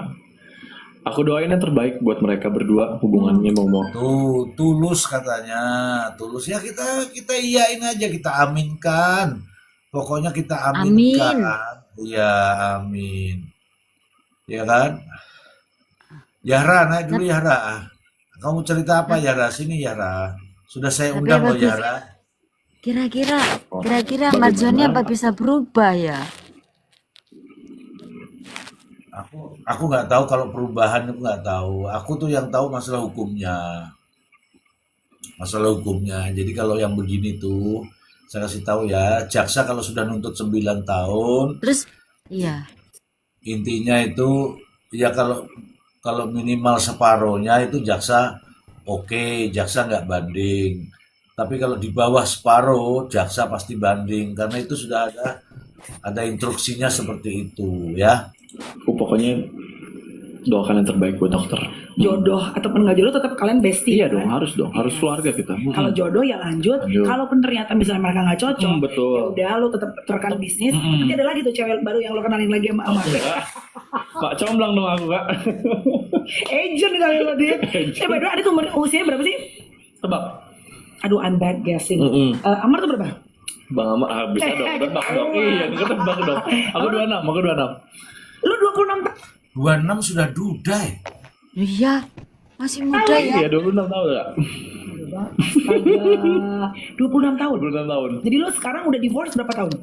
aku doain yang terbaik buat mereka berdua hubungannya mau. Tuh, tulus katanya. Tulus ya kita iyain aja, kita aminkan. Pokoknya kita aminkan. Iya, amin. Ya kan? Yara, naik dulu Yara. Kamu cerita apa Yara? Sini Yara. Sudah saya undang loh Yara. Kira-kira Marjoni apa bisa berubah ya? Aku nggak tahu kalau perubahan itu nggak tahu. Aku tuh yang tahu masalah hukumnya. Masalah hukumnya. Jadi kalau yang begini tuh saya kasih tahu ya, jaksa kalau sudah nuntut 9 tahun, Terus iya. intinya itu ya kalau minimal separohnya itu jaksa oke, jaksa nggak banding. Tapi kalau di bawah separuh, jaksa pasti banding karena itu sudah ada instruksinya seperti itu ya. Pokoknya doakan yang terbaik buat dokter. Jodoh ataupun nggak jodoh tetap kalian bestie. Iya dong, harus keluarga kita. Kalau jodoh ya lanjut. Kalaupun ternyata misalnya mereka nggak cocok, betul. ya udah lo tetap terkan bisnis. Nanti ada lagi tuh cewek baru yang lo kenalin lagi sama Amar. Kak comblang dong aku Kak. Agent kali lo dia. By the way, ada tuh usianya berapa sih? Tebak. Aduh, I'm bad guessing. Amar tuh berapa? Bang Amar bisa dong, tebak dong. Iya, tebak dong. Aku 26. Lu 26 tahun. 26 sudah duda ya. Iya, masih muda ya. Iya, 26 tahun Kak. 26 tahun. 26 tahun. Jadi lo sekarang udah divorce berapa tahun?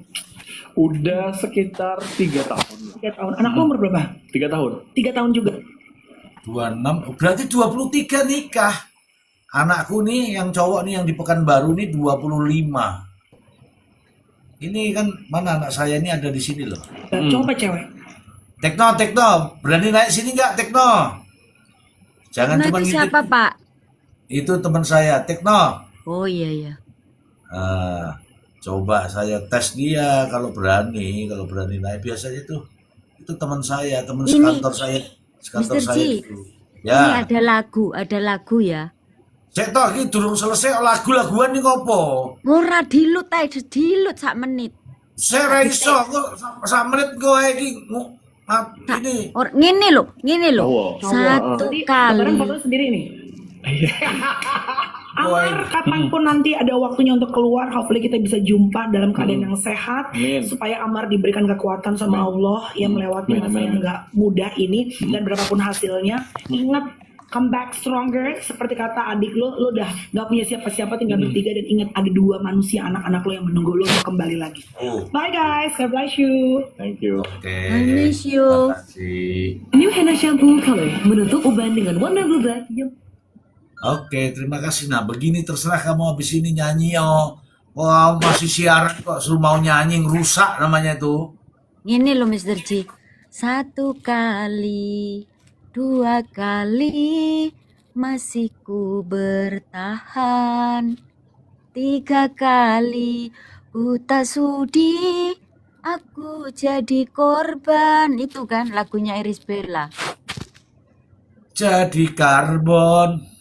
Udah sekitar 3 tahun. 3 tahun. Anak lo umur berapa? 3 tahun. 3 tahun juga. 26 berarti 23 nikah. Anakku nih yang cowok nih yang di Pekanbaru nih 25. Ini kan mana anak saya ini ada di sini loh. Cowok apa cewek? Tekno, berani naik sini nggak Tekno? Jangan Nah cuma itu siapa Pak? Itu teman saya, Tekno. Oh iya. Coba saya tes dia kalau berani naik biasanya itu teman saya, teman sekantor saya Mr. J, itu. ini Ya. ada lagu ya. Cek toh iki durung selesai lagu-laguan nih ngopo. Ora dilut sak menit. Saya ra iso kok sak menit kok iki ini. Ngene lho. Satu Lebaran kali. foto sendiri nih. Amar, kapanpun nanti ada waktunya untuk keluar, hopefully kita bisa jumpa dalam keadaan yang sehat. Supaya Amar diberikan kekuatan sama Allah yang melewati masa yang gak mudah ini. Dan berapapun hasilnya, ingat come back stronger. Seperti kata adik lo udah gak punya siapa-siapa, tinggal bertiga. Dan ingat ada 2 manusia, anak-anak lo yang menunggu lo untuk kembali lagi. Bye guys, God bless you. Thank you. Oke. I miss you. Terima kasih. New Henna Shampoo Color menutup uban dengan warna berubah. Oke, terima kasih. Nah, begini terserah kamu habis ini nyanyi yo. Wah, masih siaran kok suruh mau nyanyi rusak namanya itu. Ngene lho Mr. J. 1 kali, 2 kali masih ku bertahan. 3 kali ku tak sudi Aku jadi korban. Itu kan lagunya Iris Bella. Jadi karbon.